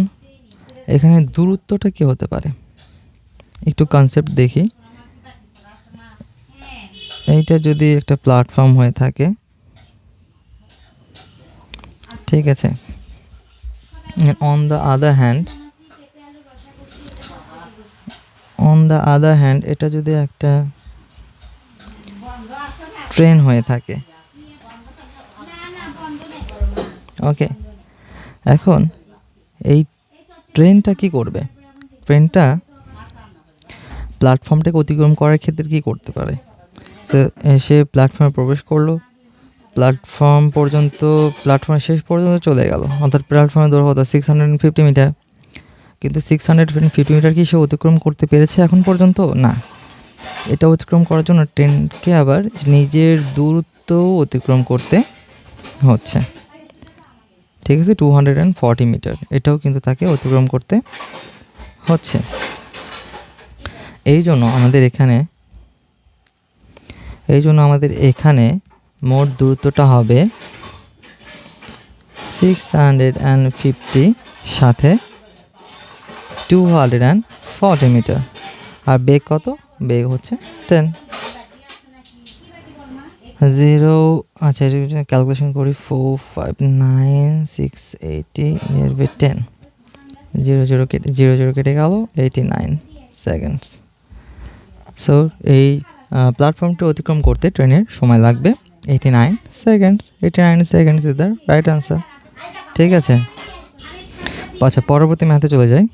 এখানে দূরত্বটা কি হতে পারে একটু কনসেপ্ট দেখি। এইটা যদি একটা প্ল্যাটফর্ম হয়ে থাকে, ঠিক আছে, অন দ্য আদার হ্যান্ড এটা যদি একটা ট্রেন হয়ে থাকে, ওকে, এখন এই ট্রেনটা কি করবে? ট্রেনটা প্ল্যাটফর্মটাকে অতিক্রম করার ক্ষেত্রে কি করতে পারে? সে প্ল্যাটফর্মে প্রবেশ করলো, প্ল্যাটফর্মের শেষ পর্যন্ত চলে গেল, অর্থাৎ প্ল্যাটফর্মের দৈর্ঘ্য হতো 650 মিটার। কিন্তু 650 মিটার কি সে অতিক্রম করতে পেরেছে এখন পর্যন্ত? না। এটা অতিক্রম করার জন্য ট্রেনকে আবার নিজের দূরত্ব অতিক্রম করতে হচ্ছে, ঠিক আছে? 240 মিটার এটাও কিন্তু তাকে অতিক্রম করতে হচ্ছে। এই জন্য আমাদের এখানে মোট দূরত্বটা হবে 650 সাথে 240 মিটার। আর বেগ কত? বেগ হচ্ছে 10। আচ্ছা এটা ক্যালকুলেশন করি, 4 5 9 6 80 নিয়ারবাই 10, 0 কেটে গেল, 89 সেকেন্ডস। সো এই প্ল্যাটফর্মটি অতিক্রম করতে ট্রেনের সময় লাগবে 89 seconds. 89 seconds is the right answer, ঠিক আছে? আচ্ছা পরবর্তী ম্যাথে চলে যাই।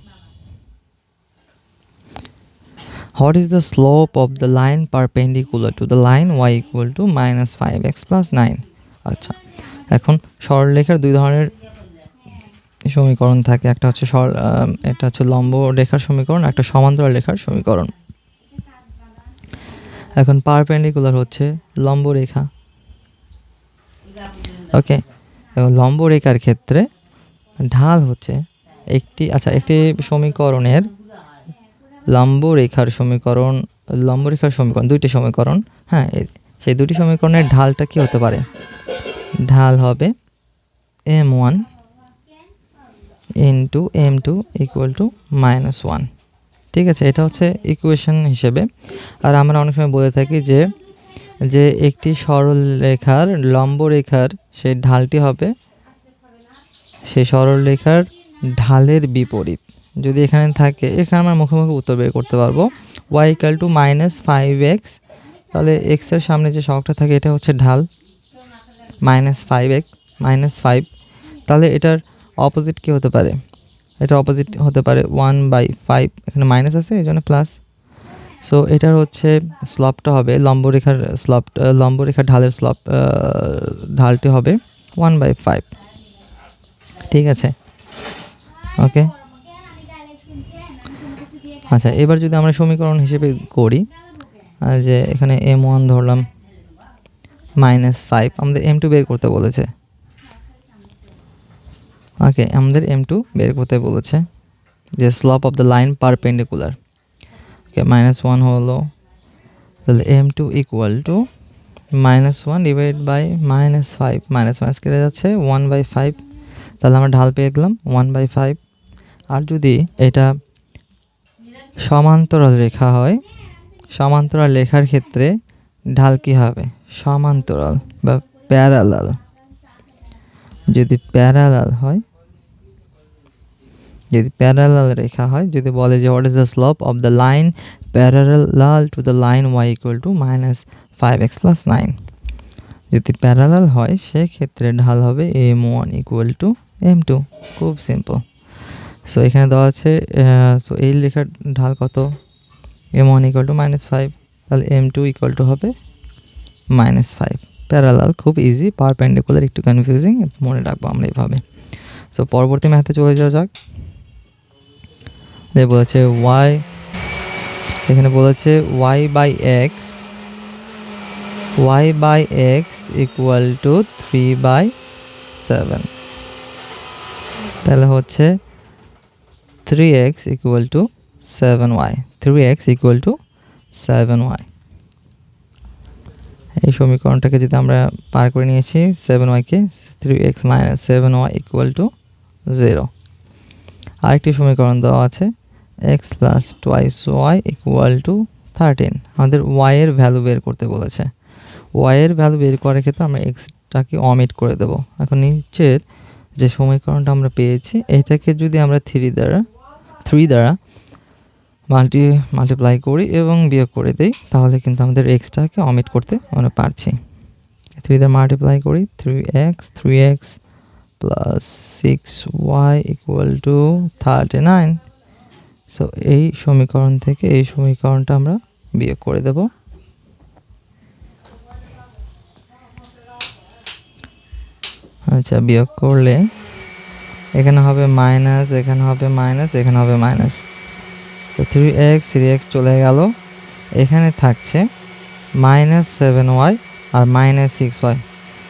What is the slope of the line perpendicular to the line y equal to -5x plus 9? আচ্ছা, এখন সরলরেখার দুই ধরনের সমীকরণ থাকে, একটা হচ্ছে এটা হচ্ছে লম্ব রেখার সমীকরণ, একটা সমান্তরাল রেখার সমীকরণ। এখন পারপেন্ডিকুলার হচ্ছে লম্ব রেখা, ওকে? এবং লম্ব রেখার ক্ষেত্রে ঢাল হচ্ছে একটি সমীকরণের লম্ব রেখার সমীকরণ দুইটি সমীকরণ, হ্যাঁ, সেই দুটি সমীকরণের ঢালটা কি হতে পারে? ঢাল হবে m1 into m2 equal to -1, ঠিক আছে? এটা হচ্ছে ইকুয়েশন হিসেবে। আর আমরা অনেক সময় বলে থাকি যে একটি সরল রেখার লম্ব রেখার সেই ঢালটি হবে সেই সরল রেখার ঢালের বিপরীত। যদি এখানে থাকে, এখানে আমরা মুখোমুখি উত্তর বের করতে পারবো, y ইকুয়াল টু -5x, তাহলে x এর সামনে যে সহগটা থাকে এটা হচ্ছে ঢাল, -5x -5, তাহলে এটার অপোজিট কি হতে পারে? এটা অপোজিট হতে পারে 1/5, এখানে মাইনাস আছে এই জন্য প্লাস। সো এটার হচ্ছে স্লপটা হবে লম্ব রেখার ঢালের ঢালটি হবে 1/5, ঠিক আছে? ওকে, আচ্ছা এবার যদি আমরা সমীকরণ হিসেবে করি, যে এখানে m1 ধরলাম -5, আমাদের m2 বের করতে বলেছে, ওকে? আমাদের m2 বের করতে বলেছে যে slope of the line perpendicular, okay? -1 হলো, তাহলে m2 equal to -1 divide by -5, -5 কেটে যাচ্ছে 1/5, তাহলে আমরা ঢাল পেয়ে গেলাম 1/5। আর যদি এটা সমান্তরাল রেখা হয়, সমান্তরাল রেখার ক্ষেত্রে ঢাল কি হবে? সমান্তরাল বা প্যারালাল। যদি প্যারালাল রেখা হয়, যদি বলে যে what is the slope of the line parallel to the line y equal two -5x plus 9, যদি প্যারালাল হয় সেক্ষেত্রে ঢাল হবে m1 ইকুয়াল টু m2। খুব সিম্পল। সো এখানে দেওয়া আছে, সো এই রেখার ঢাল কত? m1 ইকুয়াল টু -5, তাহলে m2 ইকুয়াল টু হবে -5। প্যারালাল খুব ইজি, পারপেন্ডিকুলার একটু কনফিউজিং, মনে রাখবো আমরা এইভাবে। সো পরবর্তী ম্যাথে চলে যাওয়া যাক। বলেছে এখানে বলেছে y by x equal to 3/7, তাহলে হচ্ছে 3x equal to 7y, 3x equal to 7y। এই সমীকরণটাকে যদি আমরা পার করে নিয়েছি 7y-কে, 3x - 7y ইকুয়াল টু 0। আরেকটি সমীকরণ দেওয়া আছে x plus 2y equal to 13। আমাদের y এর ভ্যালু বের করতে বলেছে। y এর ভ্যালু বের করার ক্ষেত্রে আমরা xটাকে অমিট করে দেব। এখন নিচের যে সমীকরণটা আমরা পেয়েছি এটাকে যদি আমরা 3 দ্বারা মাল্টিপ্লাই করি এবং বিয়োগ করে দেই, তাহলে কিন্তু আমাদের এক্সটাকে অমিট করতে আমরা পারছি। 3 দ্বারা মাল্টিপ্লাই করি, 3x plus 6y equal to 39। So এই সমীকরণ থেকে এই সমীকরণটা আমরা বিয়োগ করে দেব। আচ্ছা, বিয়োগ করলে এখানে হবে মাইনাস, এখানে হবে মাইনাস, এখানে হবে মাইনাস। তো 3x চলে গেল, এখানে থাকছে -7y আর -6y,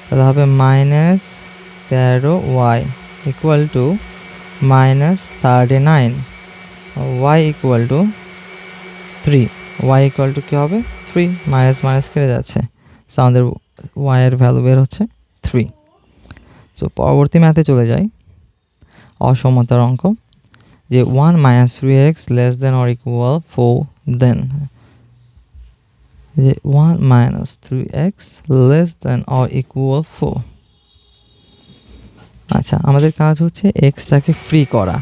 তাহলে হবে -13y equal to -39, y equal to 3, y equal to কী হবে 3, মাইনাস মাইনাস কেটে যাচ্ছে, সো আমাদের y এর ভ্যালু বের হচ্ছে 3। সো পরবর্তী ম্যাথে চলে যাই, অসমতার অঙ্ক, যে 1 - 3x less than or equal 4, দেন যে 1 - 3x less than or equal 4। আচ্ছা, আমাদের কাজ হচ্ছে এক্সটাকে ফ্রি করা।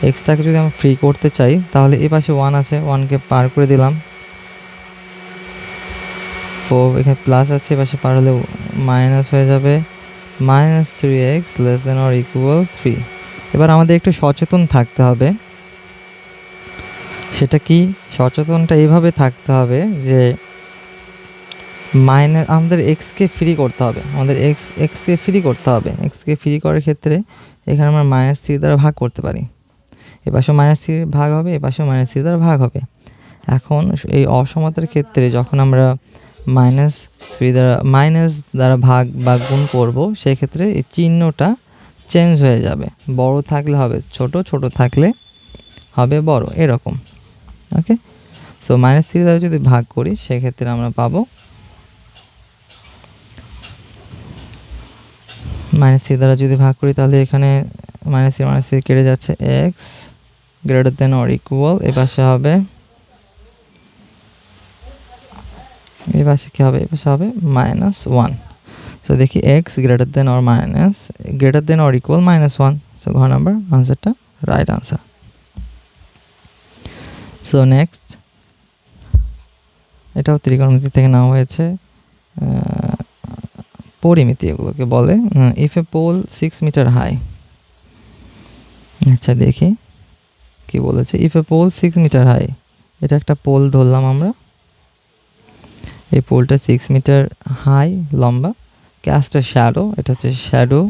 এক্সটাকে যদি আমরা ফ্রি করতে চাই তাহলে এই পাশে 1 আছে, 1কে পার করে দিলাম, 4 এখানে প্লাস আছে, এ পাশে পার হলে মাইনাস হয়ে যাবে, -3x less than or equal 3। এবার আমাদের একটু সচেতন থাকতে হবে। সেটা কি? সচেতনটা এইভাবে থাকতে হবে যে আমাদের এক্সকে ফ্রি করতে হবে, আমাদের এক্সকে ফ্রি করতে হবে। এক্সকে ফ্রি করার ক্ষেত্রে এখানে আমরা -3 দ্বারা ভাগ করতে পারি, এ পাশে -3 ভাগ হবে, এ পাশে -3 দ্বারা ভাগ হবে। এখন এই অসমতার ক্ষেত্রে যখন আমরা মাইনাস দ্বারা ভাগ বা গুণ করব, সেক্ষেত্রে এই চিহ্নটা চেঞ্জ হয়ে যাবে, বড় থাকলে হবে ছোট, ছোট থাকলে হবে বড়, এরকম। ওকে, সো -3 দ্বারা যদি ভাগ করি সেক্ষেত্রে আমরা পাবো -3 দ্বারা যদি ভাগ করি তাহলে এখানে -3 কেটে যাচ্ছে, x greater than or equal, এ পাশে হবে, এই পাশে কী হবে, এই পাশে হবে -1। সো দেখি X greater than or equal -1। So ঘর নাম্বার আনসারটা রাইট আনসার। সো নেক্সট, এটাও ত্রিকোণমিতি থেকে নেওয়া হয়েছে, পরিমিতি এগুলোকে বলে। If a pole 6 metre high, আচ্ছা দেখি কি বলেছে। If a pole 6 metre high, এটা একটা পোল ধরলাম আমরা, এই পোলটা 6 মিটার হাই লম্বা, ক্যাস্ট এ শ্যাডো, এটা হচ্ছে shadow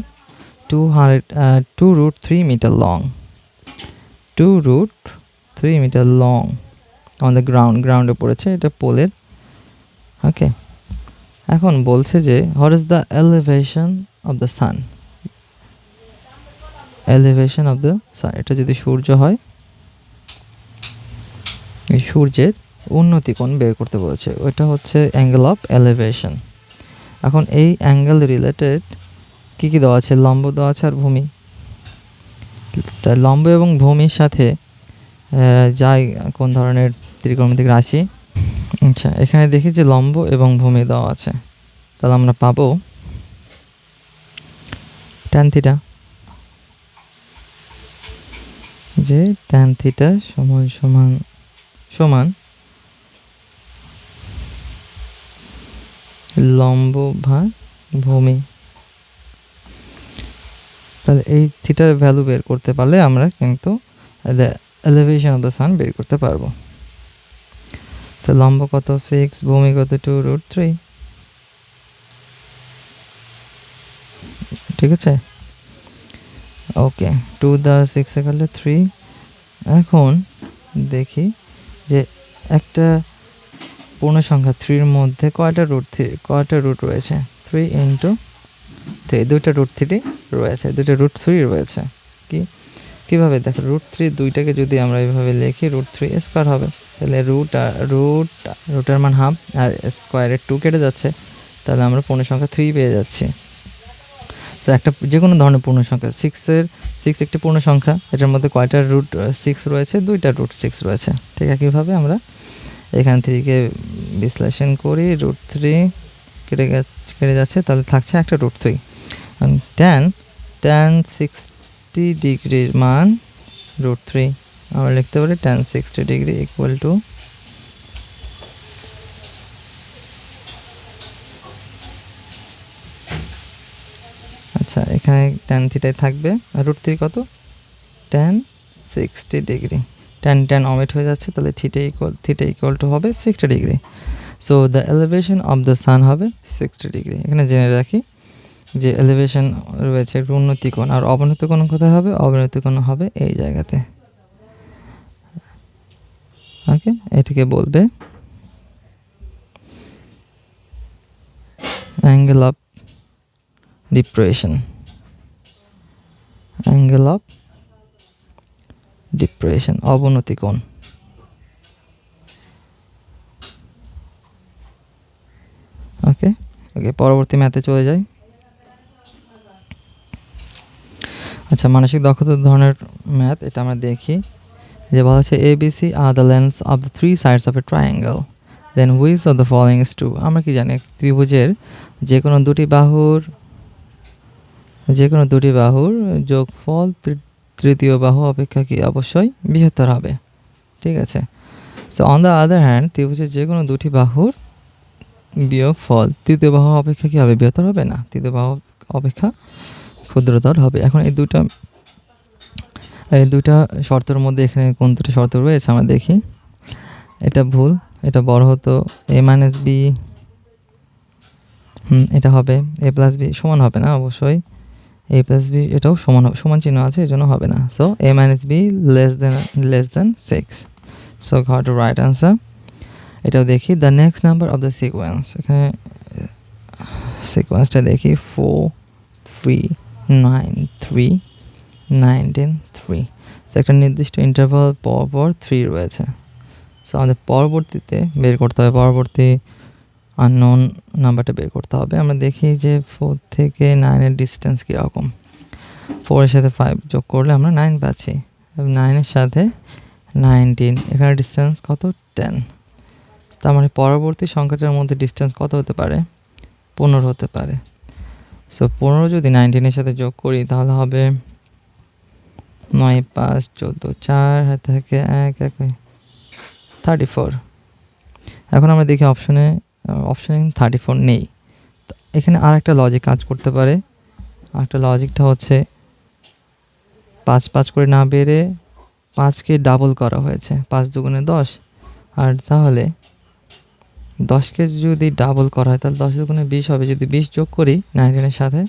2√3 metre long, 2√3 metre long on the গ্রাউন্ডে পড়েছে, এটা পোলের। ওকে, এখন বলছে যে what is the elevation of the sun, elevation of the sun, এটা যদি সূর্য হয়, এই সূর্যের উন্নতি কোণ বের করতে বলেছে, ওইটা হচ্ছে অ্যাঙ্গেল অফ এলিভেশন। এখন এই অ্যাঙ্গেল রিলেটেড কী কী দেওয়া আছে, লম্ব দেওয়া আছে আর ভূমি। তাই লম্ব এবং ভূমির সাথে যায় কোন ধরনের ত্রিকোণমিতিক রাশি। আচ্ছা, এখানে দেখি যে লম্ব এবং ভূমি দেওয়া আছে, তাহলে আমরা পাবো tan থিটা, যে tan থিটা সমান সমান সমান লম্ব ভাগ ভূমি। তাহলে এই থিটার ভ্যালু বের করতে পারলে আমরা কিন্তু এলিভেশন অফ দ্য সান বের করতে পারবো। তো লম্ব কত 6, ভূমি কত 2√3, ঠিক আছে। ওকে, 2 দ্বারা 6 কাটলে 3। এখন দেখি যে একটা পূর্ণ সংখ্যা 3-র মধ্যে কয়টা রুট রয়েছে, 3 ইন্টু 3, দুইটা √3 রয়েছে, দুইটা √3 রয়েছে। কীভাবে দেখো, √3 দুইটাকে যদি আমরা এইভাবে লিখি, √3 স্কোয়ার হবে, তাহলে রুটের মান হাফ আর স্কোয়ারের 2 কেটে যাচ্ছে, তাহলে আমরা পূর্ণ সংখ্যা 3 পেয়ে যাচ্ছি। তো একটা যে কোনো ধরনের পূর্ণ সংখ্যা, 6 একটি পূর্ণ সংখ্যা, এটার মধ্যে কয়টা √6 রয়েছে, দুইটা √6 রয়েছে। ঠিক একইভাবে আমরা এখান থেকে বিশ্লেষণ করি, √3 কেটে যাচ্ছে, তাহলে থাকছে একটা √3। tan 60 ডিগ্রির মান √3, আমরা লিখতে পারি tan 60 ডিগ্রি ইকুয়াল টু, আচ্ছা এখানে tan থিটাই থাকবে, আর √3 কত, tan 60 ডিগ্রি, tan অমিট হয়ে যাচ্ছে, তাহলে থিটা ইকুয়াল টু হবে 60 degree. So the elevation of the sun হবে 60 ডিগ্রি। এখানে জেনে রাখি যে এলিভেশন রয়েছে একটু উন্নতি কোণ, আর অবনতি কোণ কোথায় হবে? অবনতি কোণ হবে এই জায়গাতে। ওকে, এটাকে বলবে angle of depression, angle of depression, অবনতি কোণ। ওকে ওকে, পরবর্তী ম্যাথে চলে যাই। আচ্ছা, মানসিক দক্ষতার ধরনের ম্যাথ, এটা আমরা দেখি যে বলা হচ্ছে ABC আর the lengths of the three sides of a triangle, then which of the following is true. আমরা কি জানি ত্রিভুজের যে কোনো দুটি বাহুর যোগফল তৃতীয় বাহু অপেক্ষা কি অবশ্যই বৃহত্তর হবে। ঠিক আছে, so on the other hand ত্রিভুজের যে কোনো দুটি বাহুর বিয়োগফল তৃতীয় বাহু অপেক্ষা কি হবে? বৃহত্তর হবে না, তৃতীয় বাহু অপেক্ষা ক্ষুদ্রতর হবে। এখন এই দুইটা শর্তের মধ্যে এখানে কোন দুটো শর্ত রয়েছে আমরা দেখি। এটা ভুল, এটা বড় হতো a মাইনাস বি, এটা হবে a প্লাস বি, সমান হবে না অবশ্যই, a প্লাস বি এটাও সমান হবে, সমান চিহ্ন আছে, এই জন্য হবে না। So a minus B less than 6, so got to right answer. এটাও দেখি the next number of the sequence, এখানে সিকোয়েন্সটা দেখি 4 3 9 3 9 10 3, সো একটা নির্দিষ্ট ইন্টারভাল পর 3 রয়েছে। সো আমাদের পরবর্তীতে বের করতে হবে, পরবর্তী আননোন নাম্বারটা বের করতে হবে। আমরা দেখি যে 4 থেকে 9-এর ডিস্টেন্স কীরকম। 4-এর সাথে 5 যোগ করলে আমরা 9 পাচ্ছি, 9-এর সাথে 19, এখানে ডিস্টেন্স কত? 10। তার মানে পরবর্তী সংখ্যাটার মধ্যে ডিস্টেন্স কত হতে পারে? 15 হতে পারে। সো 15 যদি 19-এর সাথে যোগ করি তাহলে হবে 9 5 14 4 হাত থেকে 1 1 34। এখন আমরা দেখি অপশনে 34 নেই। এখানে আর একটা লজিক কাজ করতে পারে। আরেকটা লজিকটা হচ্ছে 5 5 করে না বেড়ে 5কে ডাবল করা হয়েছে, 5 দুগুণে 10, আর তাহলে 10কে যদি ডাবল করা হয় তাহলে 10 দুগুণে 20 হবে। যদি 20 যোগ করি 19-এর সাথে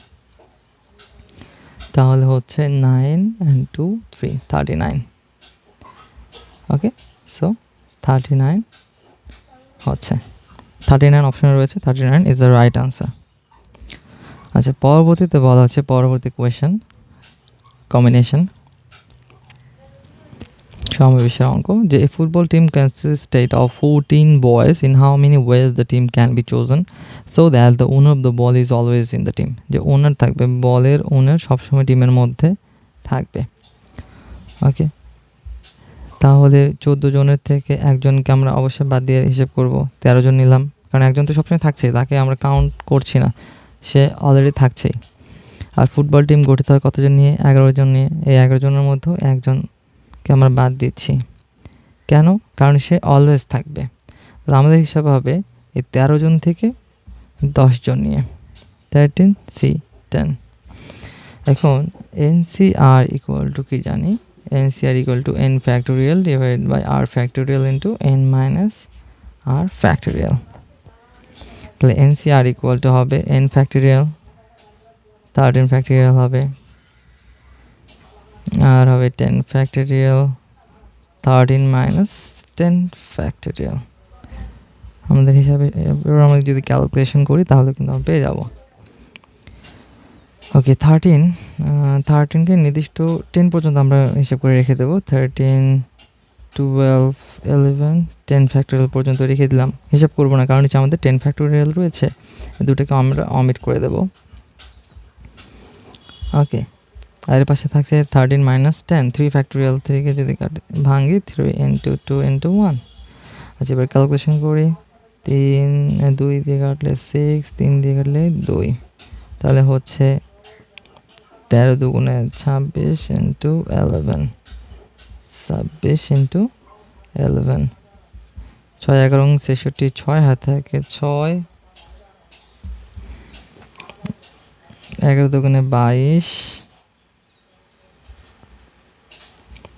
তাহলে হচ্ছে 9 and 2 3 39। ওকে, সো 39 হচ্ছে 39 অপশনে রয়েছে, 39 ইজ দ্য রাইট আনসার। আচ্ছা, পরবর্তীতে বলা হচ্ছে পরবর্তী কোয়েশ্চেন কম্বিনেশন সমাবেশের অঙ্ক, যে a football team consisted of 14 boys, in how many ways the team can be chosen so that the owner of the ball is always in the team. যে owner থাকবে, বলের ওনার সবসময় টিমের মধ্যে থাকবে। ওকে, তাহলে 14 জনের থেকে একজনকে আমরা অবশ্যই বাদ দিয়ে হিসেব করব, 13 জন নিলাম, কারণ একজন তো সবসময় থাকছে, তাকে আমরা কাউন্ট করছি না, সে অলরেডি থাকছেই। আর ফুটবল টিম গঠিত হয় কতজন নিয়ে? 11 জন নিয়ে। এই 11 জনের মধ্যে একজনকে আমরা বাদ দিচ্ছি, কেন? কারণ সে অলওয়েজ থাকবে। তাহলে আমাদের হিসাব হবে এই 13 জন থেকে 10 জন নিয়ে, 13 সি 10। এখন NCR ইকুয়াল টু কি জানি? NCR equal to n factorial divide by r factorial into n minus r factorial. তাহলে NCR ইকুয়াল টু হবে n ফ্যাক্টোরিয়াল, 13 ফ্যাক্টোরিয়াল হবে, আর হবে 10 ফ্যাক্টোরিয়াল, 13 মাইনাস 10 ফ্যাক্টোরিয়াল। আমাদের হিসাবে আমরা যদি ক্যালকুলেশন করি তাহলে কিন্তু আমরা পেয়ে যাব। ওকে, 13কে নির্দিষ্ট 10 পর্যন্ত আমরা হিসাব করে রেখে দেবো। 13 12 11 10 ফ্যাক্টোরিয়াল পর্যন্ত রেখে দিলাম, হিসাব করবো না, কারণ হচ্ছে আমাদের 10 ফ্যাক্টোরিয়াল রয়েছে, দুটোকে আমরা অমিট করে দেবো। ওকে, আর এর পাশে থাকছে 13 মাইনাস 10, 3 ফ্যাক্টোরিয়াল থেকে যদি ভাঙি 3 ইন্টু 2 ইন্টু 1। আচ্ছা, এবার ক্যালকুলেশন করি, 2 দিয়ে কাটলে 6, 3 দিয়ে কাটলে 2, তাহলে হচ্ছে 13 দুগুণে 26 ইন্টু 11, 26 ইন্টু 11, 6 11 66, 6 হাত থেকে 6, 11 দুগুণে 22,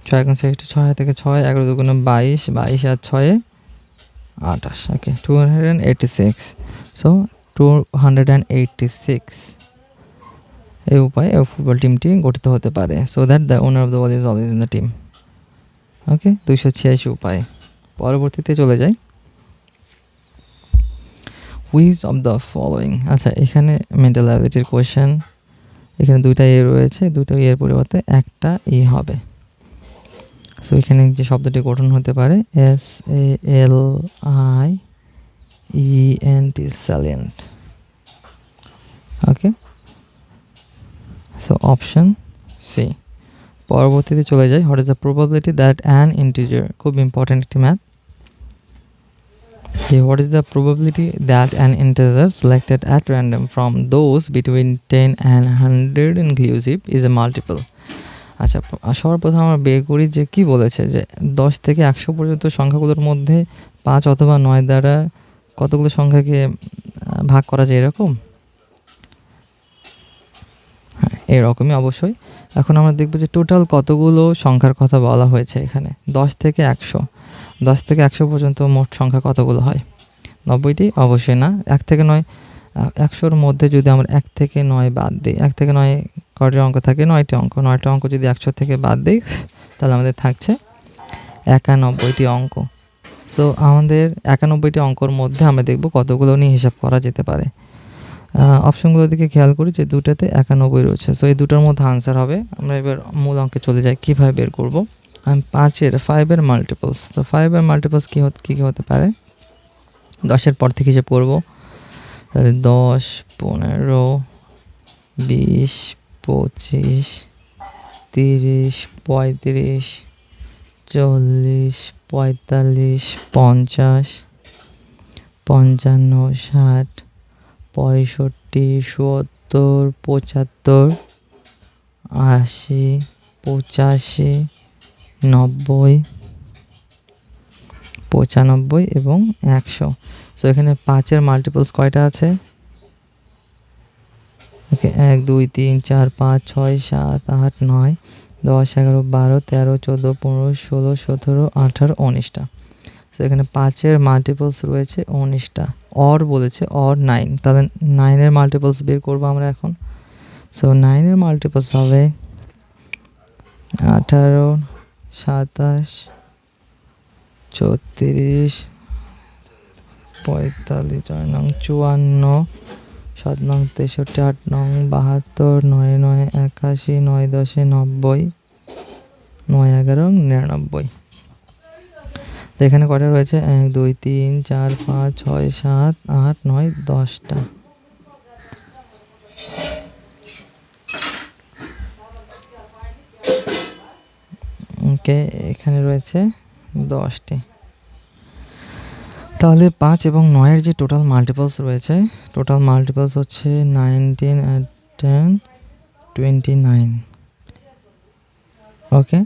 6 11 66, 6 হাত থেকে 6, 11 দুগুণে 22, 22 আর 6 28। ওকে, 286, সো 286 এই উপায়ে ফুটবল টিমটি গঠিত হতে পারে। So that the owner of the ball is always in the team. Okay, 286 উপায়। পরবর্তীতে চলে যাই। হুইচ অফ দ্য ফলোয়িং, আচ্ছা এখানে মেন্টাল অ্যাবিলিটির কোয়েশ্চেন। এখানে দুইটা এ রয়েছে, দুটো এর পরিবর্তে একটা ই হবে। সো এখানে যে শব্দটি গঠন হতে পারে SALIENT, salient। ওকে, সো অপশন সি। পরবর্তীতে চলে যাই। What is the probability that an integer, খুব ইম্পর্টেন্ট একটি math. What is the probability that an integer selected at random from those between 10 and 100 inclusive is a multiple? আচ্ছা, সবার প্রথম আমরা বের করি যে কি বলেছে, যে 10 থেকে 100 পর্যন্ত সংখ্যাগুলোর মধ্যে 5 অথবা 9 দ্বারা কতগুলো সংখ্যাকে ভাগ করা যায়, এরকম। হ্যাঁ, এরকমই অবশ্যই। এখন আমরা দেখব যে টোটাল কতগুলো সংখ্যার কথা বলা হয়েছে এখানে। 10 থেকে 100 পর্যন্ত মোট সংখ্যা কতগুলো হয়? 90টি? অবশ্যই না। 1 থেকে 9, 100-র মধ্যে যদি আমরা 1 থেকে 9 বাদ দিই, 1 থেকে 9 কয়টি অঙ্ক থাকে? 9টি অঙ্ক। 9টি অঙ্ক যদি 100 থেকে বাদ দিই, তাহলে আমাদের থাকছে 91টি অঙ্ক। সো আমাদের 91টি অঙ্কর মধ্যে আমরা দেখব কতগুলো নিয়ে হিসাব করা যেতে পারে। অপশনগুলোর দিকে খেয়াল করি যে দুটাতে 91 রয়েছে। সো এই দুটোর মধ্যে আনসার হবে। আমরা এবার মূল অঙ্কে চলে যাই, কীভাবে বের করব। 5-এর মাল্টিপলস। তো 5-এর মাল্টিপলস কী হতে পারে? 10-এর পর থেকে হিসেব করব। তাহলে 10, 15, 20, 25, 30, 35, 40, 45, 50, 55, 60, 65, 70, 75, 80, 85, 90, 95 এবং 100। সো এখানে 5-এর মাল্টিপলস কয়টা আছে? ওকে, 1, 2, 3, 4, 5, 6, 7, 8, 9, 10, 11, 12, 13, 14, 15, 16, 17, 18, 19টা। সো এখানে 5-এর মাল্টিপলস রয়েছে 19টা। অর বলেছে, অর 9। তাহলে 9-এর মাল্টিপলস বের করবো আমরা এখন। সো 9-এর মাল্টিপলস হবে 18, 27, 34, 45, 54, 7, 63, 8, 72, 9, 9, 81, 9, 10, 90, 9, 11, 99। তো এখানে কয়টা রয়েছে? 1, 2, 3, 4, 5, 6, 7, 8, 9, 10টা। ওকে, এখানে রয়েছে 10টি। তাহলে 5 এবং 9-এর যে টোটাল মাল্টিপলস রয়েছে, টোটাল মাল্টিপলস হচ্ছে 19 আর 10, 29। ওকে,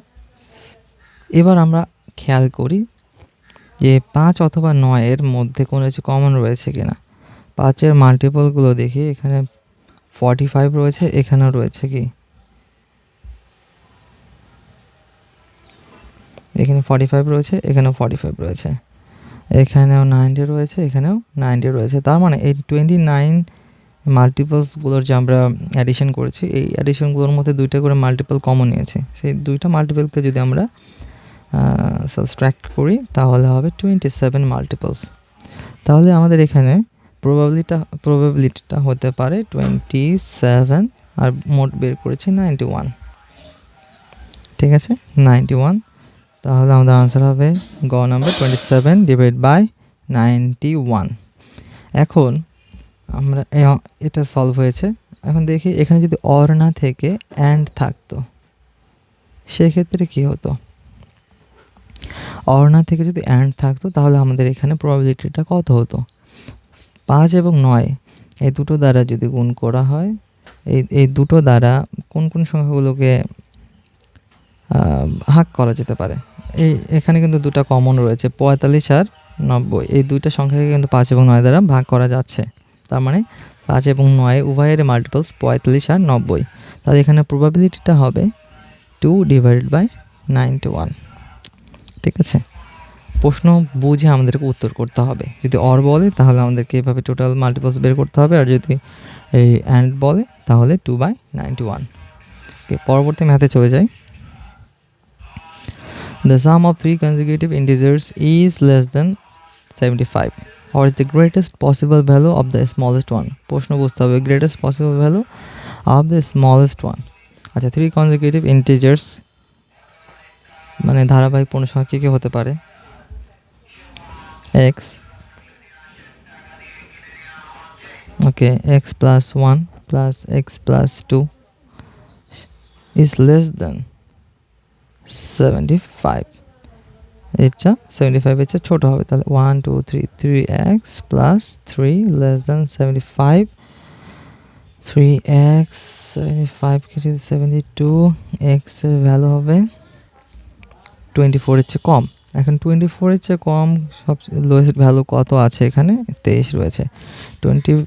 এবার আমরা খেয়াল করি যে 5 অথবা 9-এর মধ্যে কোনো কিছু কমন রয়েছে কিনা। 5-এর মাল্টিপলগুলো দেখি। এখানে 45 রয়েছে, এখানেও রয়েছে কি? এখানে 45 রয়েছে, এখানেও 45 রয়েছে, এখানেও 90 রয়েছে, এখানেও 90 রয়েছে। তার মানে এই 29 মাল্টিপলসগুলোর যে আমরা অ্যাডিশন করেছি, এই অ্যাডিশনগুলোর মধ্যে 2টা করে মাল্টিপল কমন নিয়েছি। সেই 2টা মাল্টিপলকে যদি আমরা সাবস্ট্রাক্ট করি, তাহলে হবে 27 মাল্টিপলস। তাহলে আমাদের এখানে প্রবাবিলিটিটা হতে পারে 27, আর মোট বের করেছি 91। ঠিক আছে, 91। তাহলে আমাদের আনসার হবে গ নাম্বার 27 ডিভাইড বাই 91। এখন আমরা এটা সলভ হয়েছে। এখন দেখি এখানে যদি অর না থেকে অ্যান্ড থাকতো, সেক্ষেত্রে কি হতো? অর না থেকে যদি অ্যান্ড থাকতো, তাহলে আমাদের এখানে প্রবাবিলিটিটা কত হতো? 5 এবং 9 এই দুটো দ্বারা যদি গুণ করা হয়, এই দুটো দ্বারা কোন কোন সংখ্যাগুলোকে ভাগ করা যেতে পারে? এখানে কিন্তু দুটো কমন রয়েছে, 45 আর 90। এই দুইটা সংখ্যাকে কিন্তু 5 এবং 9 দ্বারা ভাগ করা যাচ্ছে। তার মানে 5 এবং 9 উভয়ের মাল্টিপলস 45 আর 90। তাহলে এখানে প্রবাবিলিটিটা হবে 2 ডিভাইডেড বাই 91। ঠিক আছে, প্রশ্ন বুঝে আমাদেরকে উত্তর করতে হবে। যদি অর বলে, তাহলে আমাদেরকে এভাবে টোটাল মাল্টিপলস বের করতে হবে, আর যদি এই অ্যান্ড বলে তাহলে 2/91। ওকে, পরবর্তী ম্যাথে চলে যাই। The sum of three consecutive integers is less than 75. What is the greatest possible value of the smallest one? প্রশ্ন বুঝতে হবে, greatest possible value of the smallest one। আচ্ছা, থ্রি consecutive integers মানে ধারাবাহিক পূর্ণসংখ্যা কী হতে পারে? x, okay, x plus 1 plus x plus 2 is less than 75। এটা 75 এর চেয়ে ছোট হবে, তাহলে 1 2 3 3x plus 3 less than 75। 3x 75 কে যদি 72, x এর ভ্যালু হবে 24 এর চেয়ে কম। এখন 24 এর চেয়ে কম সব লোয়েস্ট ভ্যালু কত আছে? এখানে 23 রয়েছে। 20